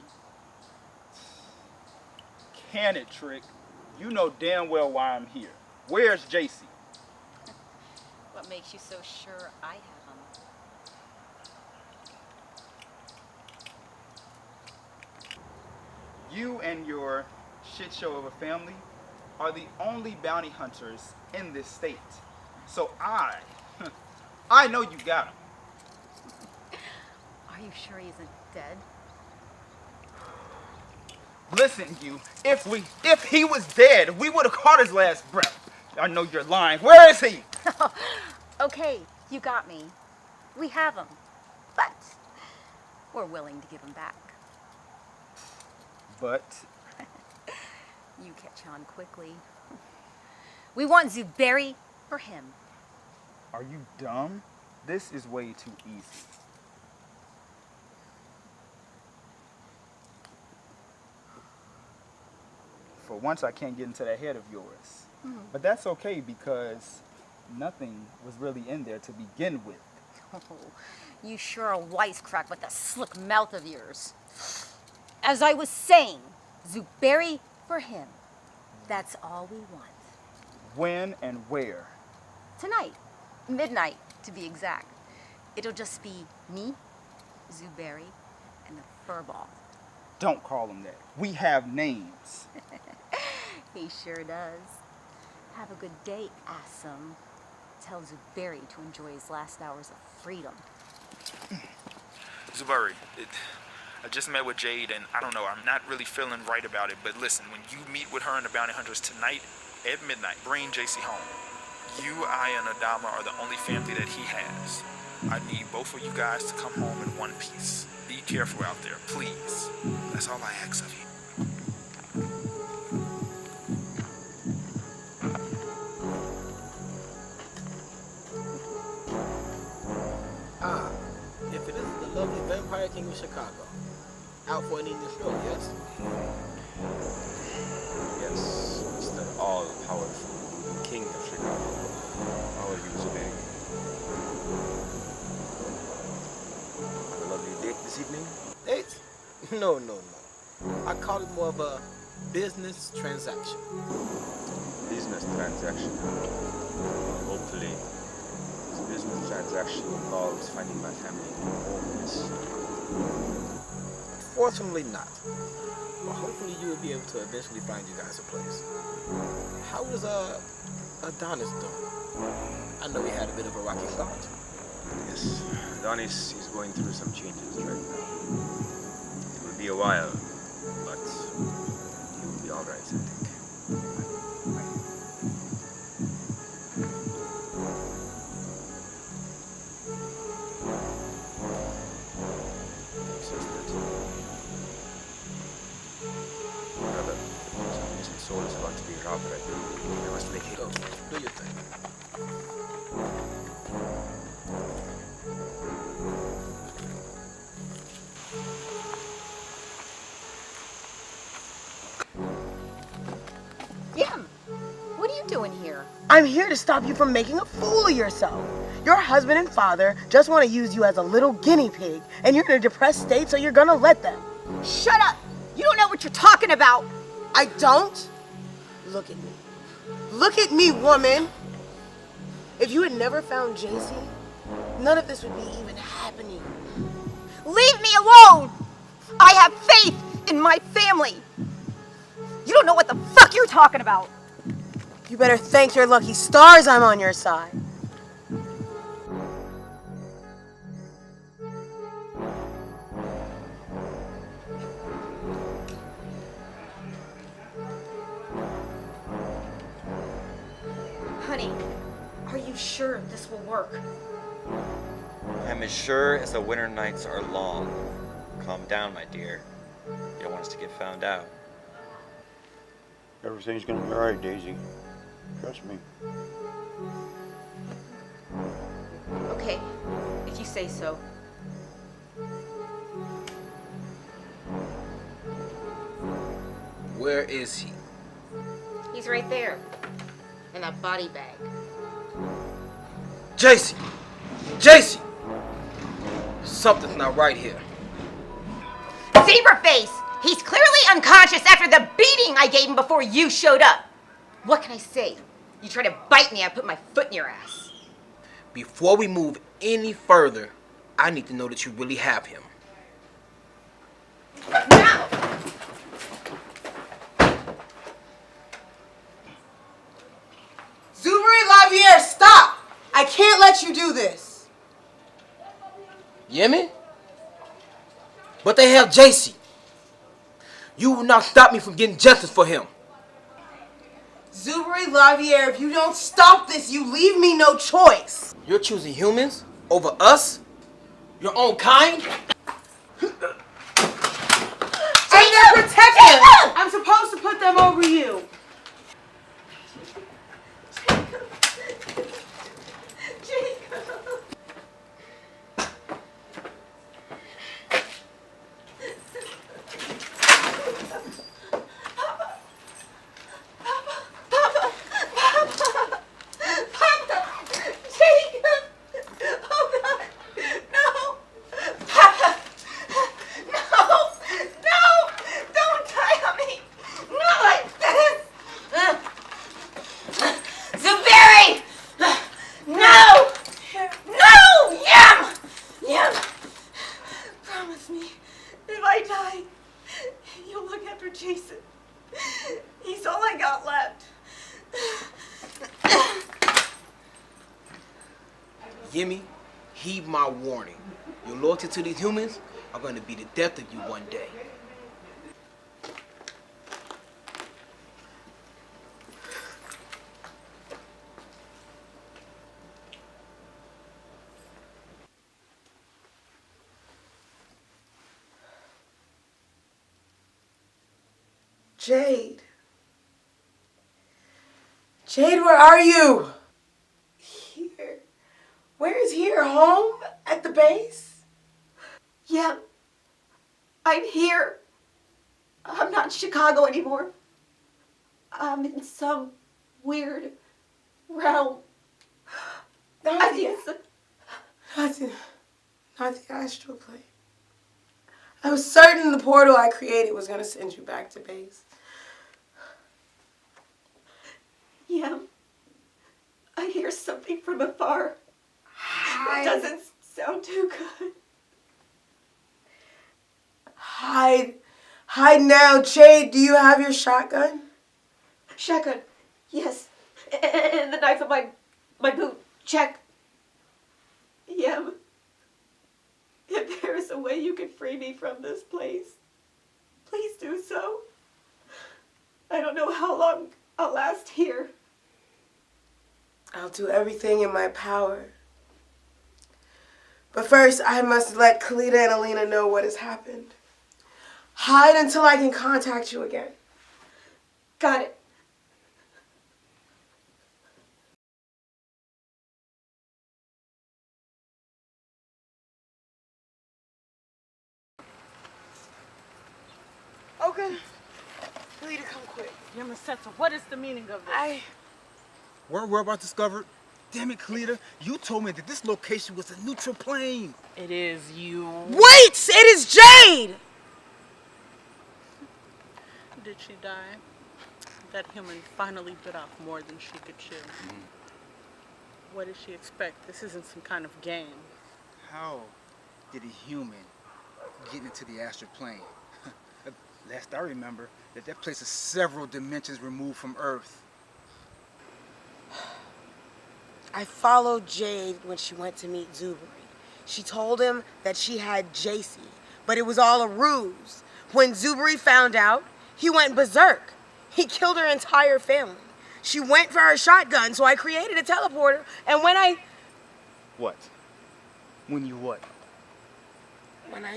Can it, Trick? You know damn well why I'm here. Where's JC? What makes you so sure I have him? You and your shit show of a family are the only bounty hunters in this state. So I know you got him. Are you sure he isn't dead? Listen, you, if he was dead, we would have caught his last breath. I know you're lying. Where is he? Okay, you got me. We have him. But we're willing to give him back. But You catch on quickly. We want Zuberi for him. are you dumb? This is way too easy. For once, I can't get into that head of yours. But that's okay because nothing was really in there to begin with. Oh, you sure are wisecrack with that slick mouth of yours. As I was saying, Zuberi for him. That's all we want. When and where? Tonight. Midnight, to be exact. It'll just be me, Zuberi, and the furball. Don't call him that. We have names. He sure does. Have a good day, Assum. Tell Zuberi to enjoy his last hours of freedom. Zuberi, I just met with Jade, and I don't know, I'm not really feeling right about it, but listen, when you meet with her and the bounty hunters tonight at midnight, bring JC home. You, I, and Adama are the only family that he has. I need both of you guys to come home in one piece. Be careful out there, please. That's all I ask of you. lovely vampire king of Chicago. Out for an evening stroll, yes? Yes, Mr. All-Powerful King of Chicago. How are you today? Have a lovely date this evening? Date? No, no, no. I call it more of a business transaction. Business transaction. Hopefully, this business transaction involves finding my family homeless. Fortunately not. But hopefully you will be able to eventually find you guys a place. How is Adonis doing? I know he had a bit of a rocky start. Yes, Adonis is going through some changes right now. It will be a while, but he will be alright, I think. Brother, some innocent soul is about to be robbed right now. I must make Go, haste. do your thing. Yim, what are you doing here? I'm here to stop you from making a fool of yourself. Your husband and father just want to use you as a little guinea pig, and you're in a depressed state, so you're gonna let them. Shut up! You don't know what you're talking about. I don't? Look at me. Look at me, woman. If you had never found JC, none of this would be even happening. Leave me alone! I have faith in my family. You don't know what the fuck you're talking about. You better thank your lucky stars I'm on your side. Honey, are you sure this will work? I'm as sure as the winter nights are long. Calm down, my dear. You don't want us to get found out. Everything's gonna be alright, Daisy. Trust me. Okay, if you say so. Where is he? He's right there, in that body bag. JC! JC! Something's not right here. Zebra face! He's clearly unconscious after the beating I gave him before you showed up. What can I say? You try to bite me, I put my foot in your ass. Before we move any further, I need to know that you really have him. Now! Zubri Lavier, stop! I can't let you do this. Yemi? But they have JC. You will not stop me from getting justice for him. Zubri Lavier, if you don't stop this, you leave me no choice. You're choosing humans over us? Your own kind? I'm their protector. I'm supposed to put them over you. Yemi, heed my warning. Your loyalty to these humans are going to be the death of you one day. Jade. Jade, where are you? Here. Where is here? Home? At the base? Yeah, I'm here. I'm not in Chicago anymore. I'm in some weird realm. Not the astral plane. I was certain the portal I created was gonna send you back to base. Yeah, I hear something from afar. It doesn't sound too good. Hide now, Jade. Do you have your shotgun? Shotgun, yes. And the knife in my boot, check. Yeah. If there is a way you can free me from this place, please do so. I don't know how long I'll last here. I'll do everything in my power. But first, I must let Kalita and Alina know what has happened. Hide until I can contact you again. Got it. Okay. Kalita, come quick. Yamasetsu, what is the meaning of this? Weren't whereabouts discovered? Damn it, Kalita. You told me that this location was a neutral plane. It is you. Wait! It is Jade! Did she die? That human finally bit off more than she could chew. What did she expect? This isn't some kind of game. How did a human get into the astral plane? Last I remember, that place is several dimensions removed from Earth. I followed Jade when she went to meet Zubiri. She told him that she had JC, but it was all a ruse. When Zubiri found out, he went berserk. He killed her entire family. She went for her shotgun, so I created a teleporter, and when I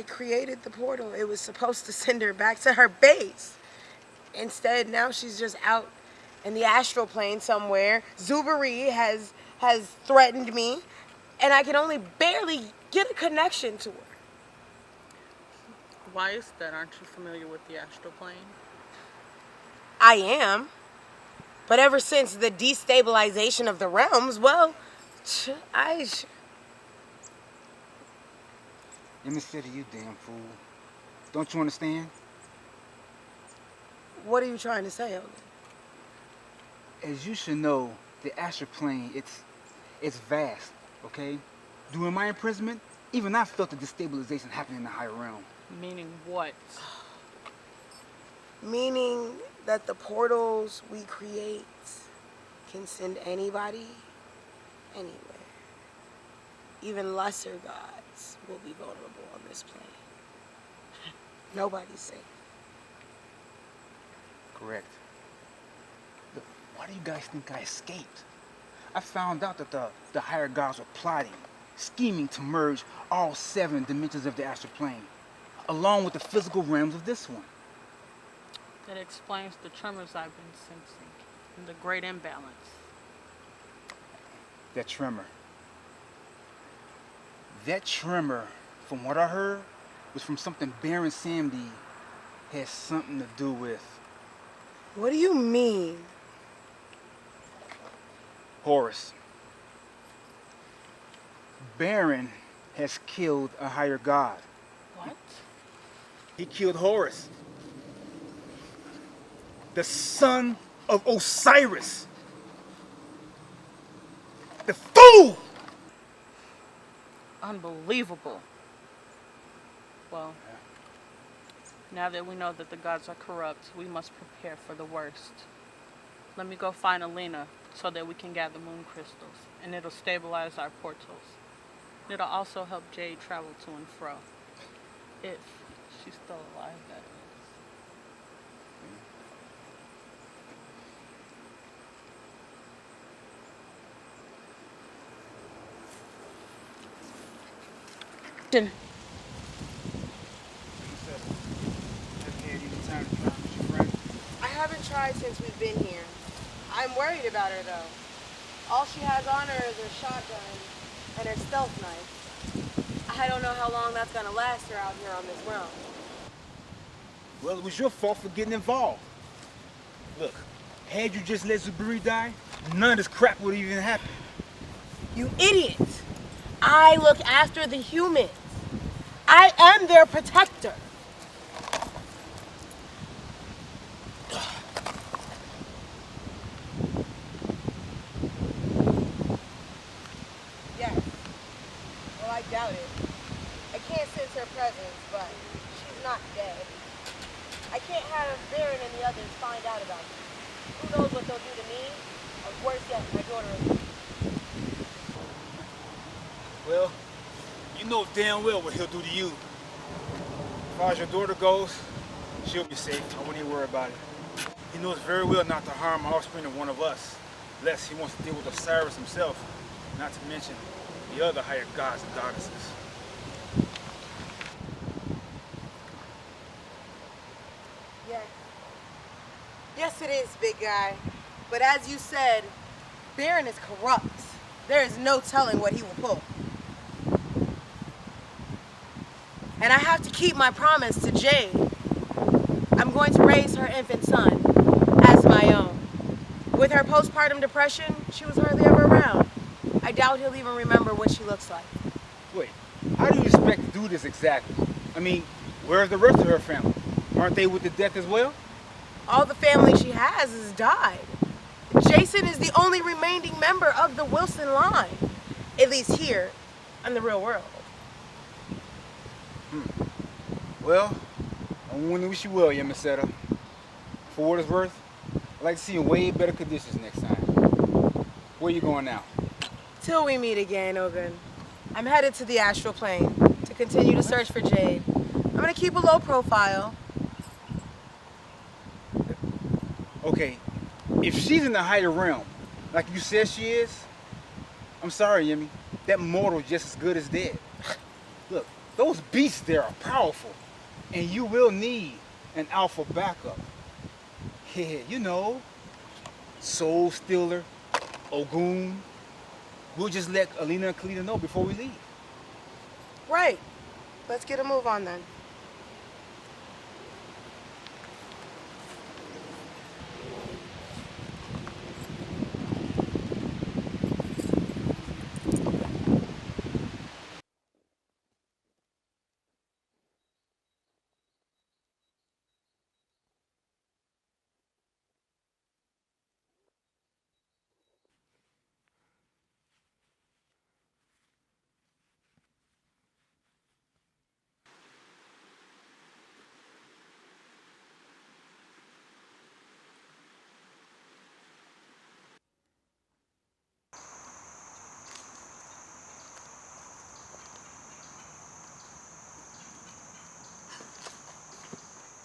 created the portal, it was supposed to send her back to her base. Instead, now she's just out in the astral plane somewhere. Zubiri has threatened me, and I can only barely get a connection to her. Why is that? Aren't you familiar with the astral plane? I am. But ever since the destabilization of the realms, well, Let me say to you, damn fool. Don't you understand? What are you trying to say, Owen? As you should know, the astral plane, it's vast, okay? During my imprisonment, even I felt the destabilization happening in the higher realm. Meaning what? Meaning that the portals we create can send anybody, anywhere. Even lesser gods will be vulnerable on this plane. Nobody's safe. Correct. But why do you guys think I escaped? I found out that the higher gods were plotting, scheming to merge all 7 dimensions of the astral plane, along with the physical realms of this one. That explains the tremors I've been sensing and the great imbalance. That tremor, from what I heard, was from something Baron Samdi has something to do with. What do you mean? Horus. Baron has killed a higher god. What? He killed Horus, the son of Osiris. The fool! Unbelievable. Well, now that we know that the gods are corrupt, we must prepare for the worst. Let me go find Alina so that we can gather moon crystals, and it'll stabilize our portals. It'll also help Jade travel to and fro. If she's still alive, that is. I haven't tried since we've been here. I'm worried about her, though. All she has on her is her shotgun and her stealth knife. I don't know how long that's gonna last her out here on this realm. Well, it was your fault for getting involved. Look, had you just let Zubiri die, none of this crap would even happen. You idiot! I look after the humans. I am their protector. Yes. Well, I doubt it. I can't sense her presence, but she's not dead. I can't have Baron and the others find out about it. Who knows what they'll do to me, or worse yet, my daughter. Well, you know damn well what he'll do to you. As far as your daughter goes, she'll be safe. I wouldn't even worry about it. He knows very well not to harm offspring of one of us, unless he wants to deal with Osiris himself, not to mention the other higher gods and goddesses. Yes. Yes, it is, big guy. But as you said, Baron is corrupt. There is no telling what he will pull. And I have to keep my promise to Jade. I'm going to raise her infant son as my own. With her postpartum depression, she was hardly ever around. I doubt he'll even remember what she looks like. Wait, how do you expect to do this exactly? I mean, where's the rest of her family? Aren't they with the death as well? All the family she has died. Jason is the only remaining member of the Wilson line. At least here, in the real world. Well, I want to wish you well, Yamiseta. For what it's worth, I'd like to see you in way better conditions next time. Where are you going now? Till we meet again, Ogun. I'm headed to the astral plane to continue to search for Jade. I'm gonna keep a low profile. Okay, if she's in the higher realm, like you said she is, I'm sorry, Yemi. That mortal just as good as dead. Look, those beasts there are powerful, and you will need an alpha backup. Yeah, you know, Soul Stealer, Ogun. We'll just let Alina and Kalina know before we leave. Right. Let's get a move on then.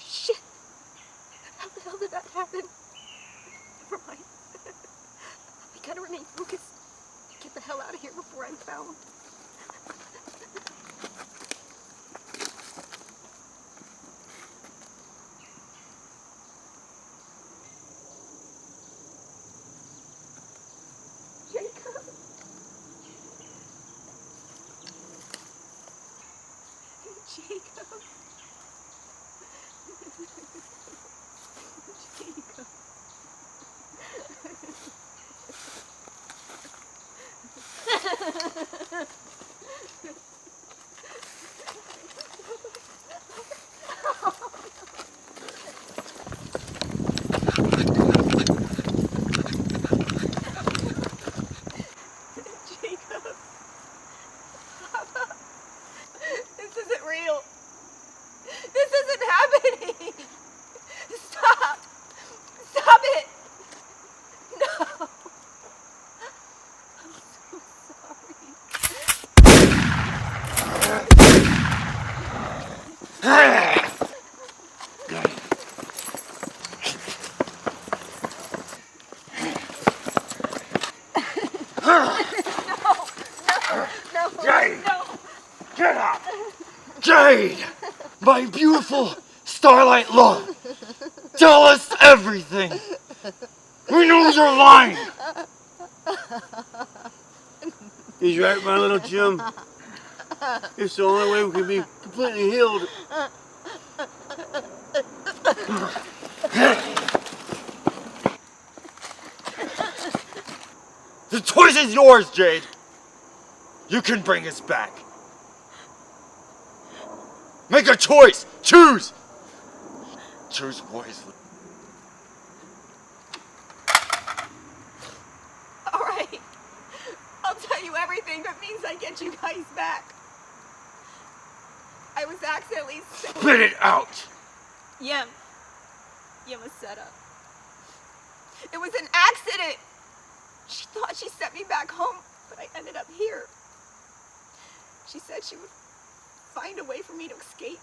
Shit! How the hell did that happen? Never mind. We gotta remain focused. Get the hell out of here before I'm found. Jacob. Jacob. Jacob. Jacob. Papa. This isn't real. This isn't happening. Stop. Stop it. No. I'm so sorry. No, Jade! no. Get up! Jade! My beautiful starlight love! Tell us everything! We know you're lying! He's right, my little Jim. It's the only way we can be completely healed. The choice is yours, Jade. You can bring us back. Make a choice. Choose. Choose wisely. All right. I'll tell you everything that means I get you guys back. I was accidentally... Spit it out. Yem was set up. It was an accident. She thought she sent me back home, but I ended up here. She said she would find a way for me to escape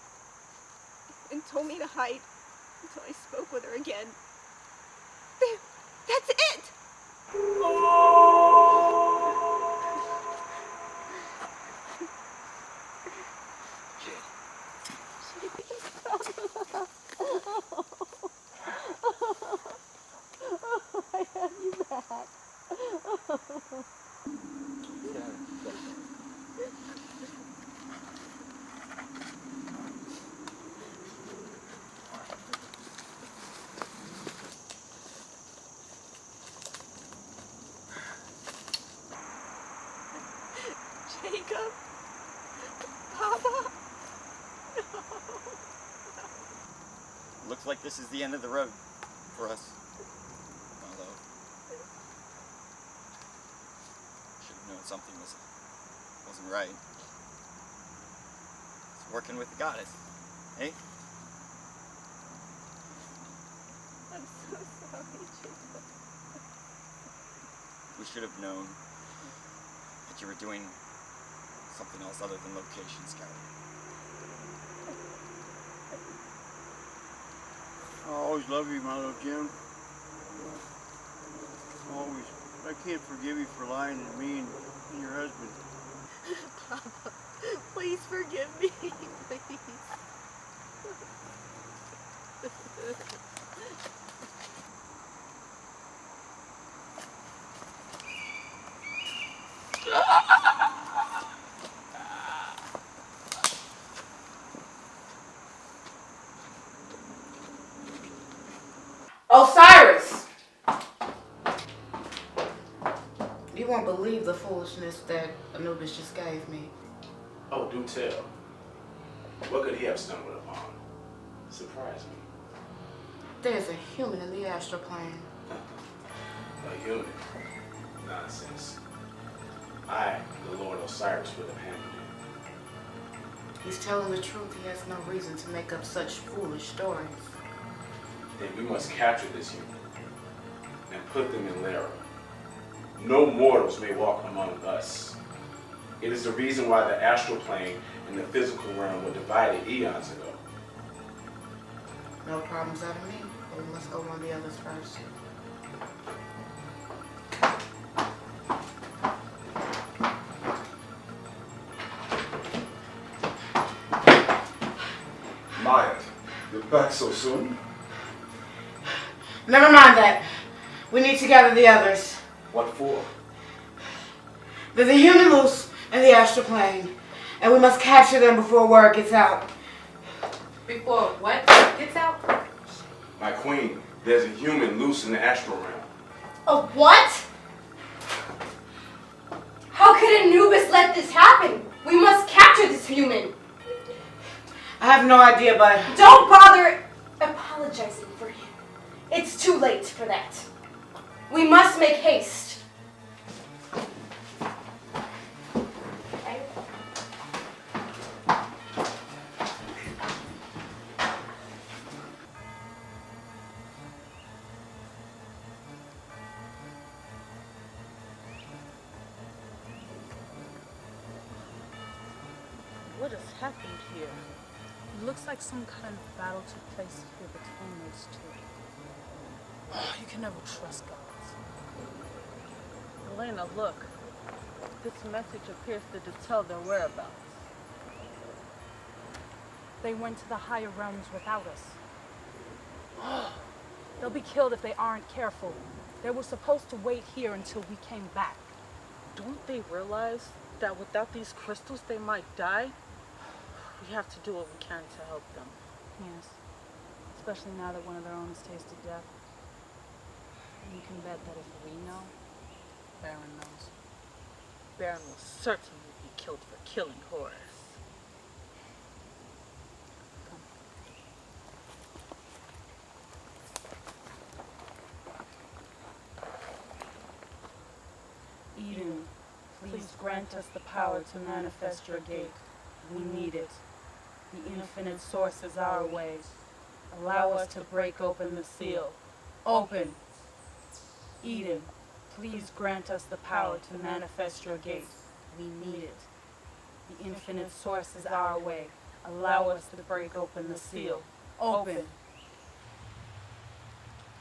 and told me to hide until I spoke with her again. There, that's it. I have you back. Jacob. Papa. Looks like this is the end of the road for us. Although, should have known something wasn't right. It's working with the goddess, eh? I'm so sorry, Jacob. We should have known that you were doing something else other than location scouting. I always love you, my little Jim. Always. I can't forgive you for lying to me and your husband. Papa, please forgive me, please. Osiris! You won't believe the foolishness that Anubis just gave me. Oh, do tell. What could he have stumbled upon? Surprise me. There's a human in the astral plane. A human? Nonsense. I, the Lord Osiris, would have handled it. He's telling the truth. He has no reason to make up such foolish stories. Then we must capture this human and put them in Lara. No mortals may walk among us. It is the reason why the astral plane and the physical realm were divided eons ago. No problems out of me, but we must go on the others first. Maya, you're back so soon? Never mind that. We need to gather the others. What for? There's a human loose in the astral plane, and we must capture them before word gets out. Before what gets out? My queen, there's a human loose in the astral realm. A what? How could Anubis let this happen? We must capture this human. I have no idea, but... Don't bother apologizing for him. It's too late for that. We must make haste. What has happened here? It looks like some kind of battle took place here between those two. You can never trust gods. Elena, look. This message appears to tell their whereabouts. They went to the higher realms without us. They'll be killed if they aren't careful. They were supposed to wait here until we came back. Don't they realize that without these crystals they might die. We have to do what we can to help them. Yes. Especially now that one of their own has tasted death. You can bet that if we know, Baron knows. Baron will certainly be killed for killing Horus. Eden, please grant us the power to manifest your gate. We need it. The infinite source is our way. Allow us to break open the seal. Open! Eden, please grant us the power to manifest your gate. We need it. The infinite source is our way. Allow us to break open the seal. Open!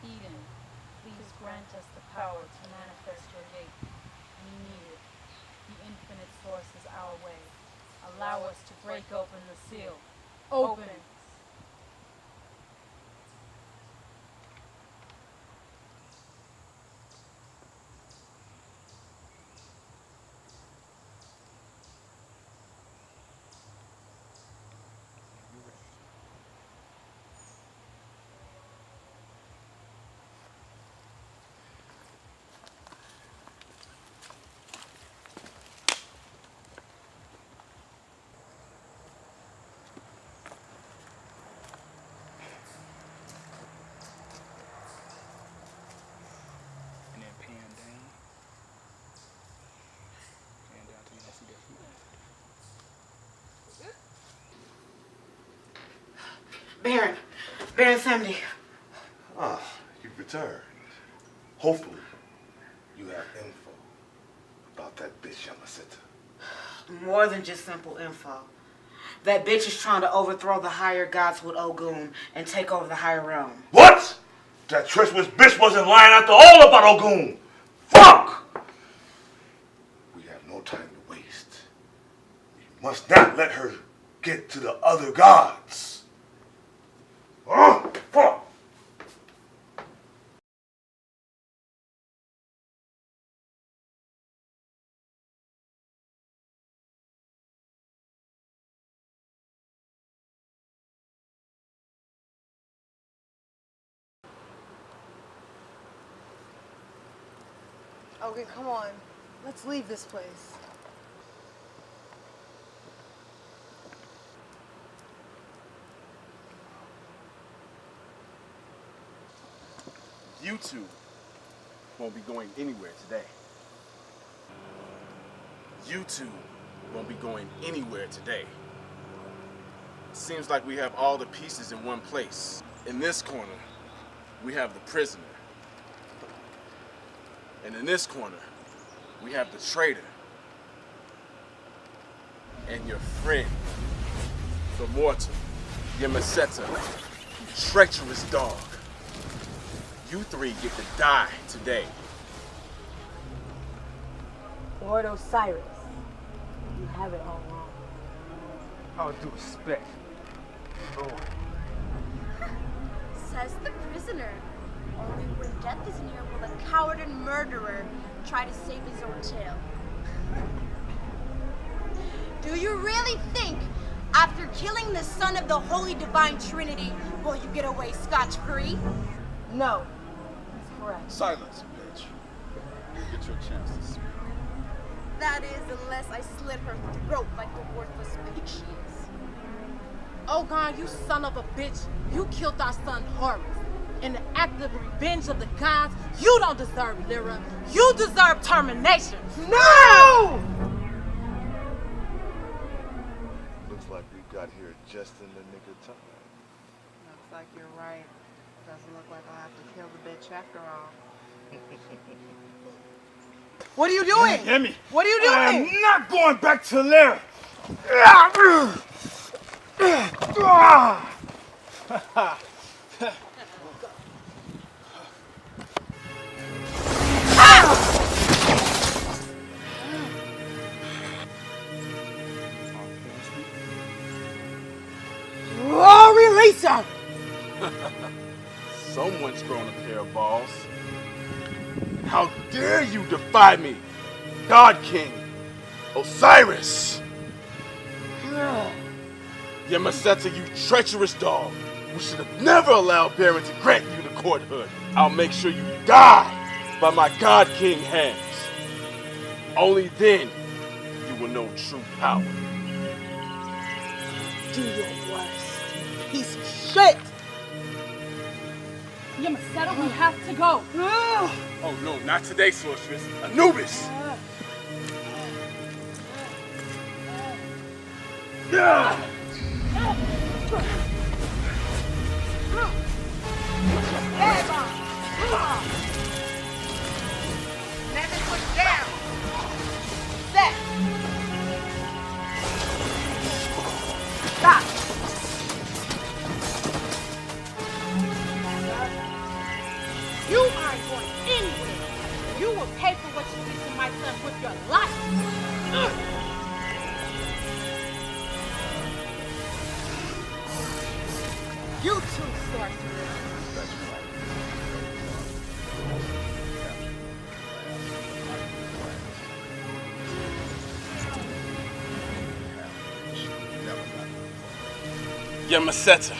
Eden, please grant us the power to manifest your gate. We need it. The infinite source is our way. Allow us to break open the seal. Open! And then pan down. Pan down till you don't see that smooth. Baron. Baron Samedi. Ah, you've returned. Hopefully, you have info about that bitch Yamacita. More than just simple info. That bitch is trying to overthrow the higher gods with Ogun and take over the higher realm. What? That treacherous bitch wasn't lying after all about Ogun. Fuck! We have no time to waste. We must not let her get to the other gods. Fuck! Okay, come on. Let's leave this place. You two won't be going anywhere today. You two won't be going anywhere today. Seems like we have all the pieces in one place. In this corner, we have the prisoner. And in this corner, we have the traitor. And your friend, the mortal, Yamacita, you treacherous dog. You three get to die today. Lord Osiris, you have it all wrong. All due respect. Lord. Says the prisoner. Only when death is near will a coward and murderer try to save his own tail. Do you really think, after killing the son of the Holy Divine Trinity, will you get away scotch-free? No. That's correct. Silence, bitch. You get your chance to speak. That is, unless I slit her throat like the worthless pig she is. Ogon, you son of a bitch. You killed our son Horus. In the act of revenge of the gods, you don't deserve Lyra. You deserve termination. No! Looks like we got here just in the nick of time. Looks like you're right. Doesn't look like I'll have to kill the bitch after all. What are you doing? Hear me. What are you doing? I am not going back to Lyra. Oh, release her! Someone's grown a pair of balls. And how dare you defy me, God King? Osiris! Yamaseta, you treacherous dog. We should have never allowed Baron to grant you the courthood. I'll make sure you die by my God King hands. Only then you will know true power. Do your worst, piece of shit! Yamaseta, we have to go. Oh no, not today, sorceress. Anubis! Never put down. Set. Stop. You aren't going anywhere. You will pay for what you did to my son with your life. You too, sorceress. Yamaseta,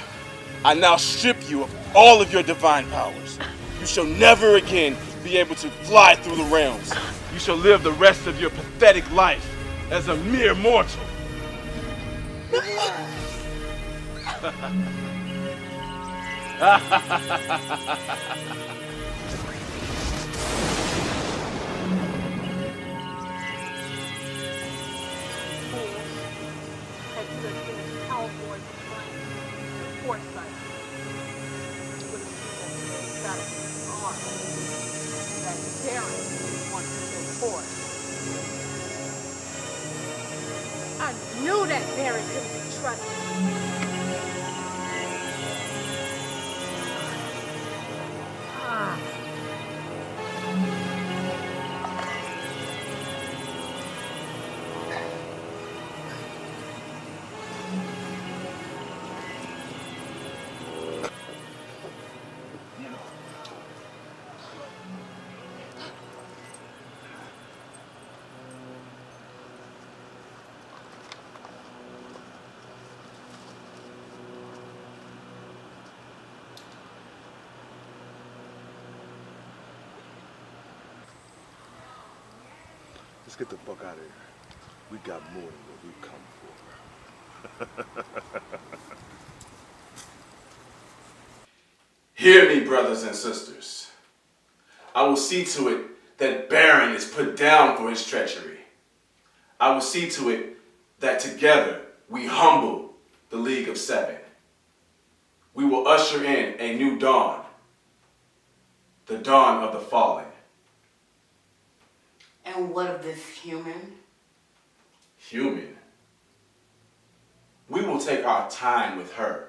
I now strip you of all of your divine powers. You shall never again be able to fly through the realms. You shall live the rest of your pathetic life as a mere mortal. Had you been as powerful as the flame, the foresight would have seen that you got it in his arm, that Baron wants to kill Forrest. I knew that Baron couldn't be trusted. Let's get the fuck out of here. We got more than what we come for. Hear me, brothers and sisters. I will see to it that Baron is put down for his treachery. I will see to it that together we humble the League of Seven. We will usher in a new dawn, the dawn of the fallen. And what of this human? Human. We will take our time with her.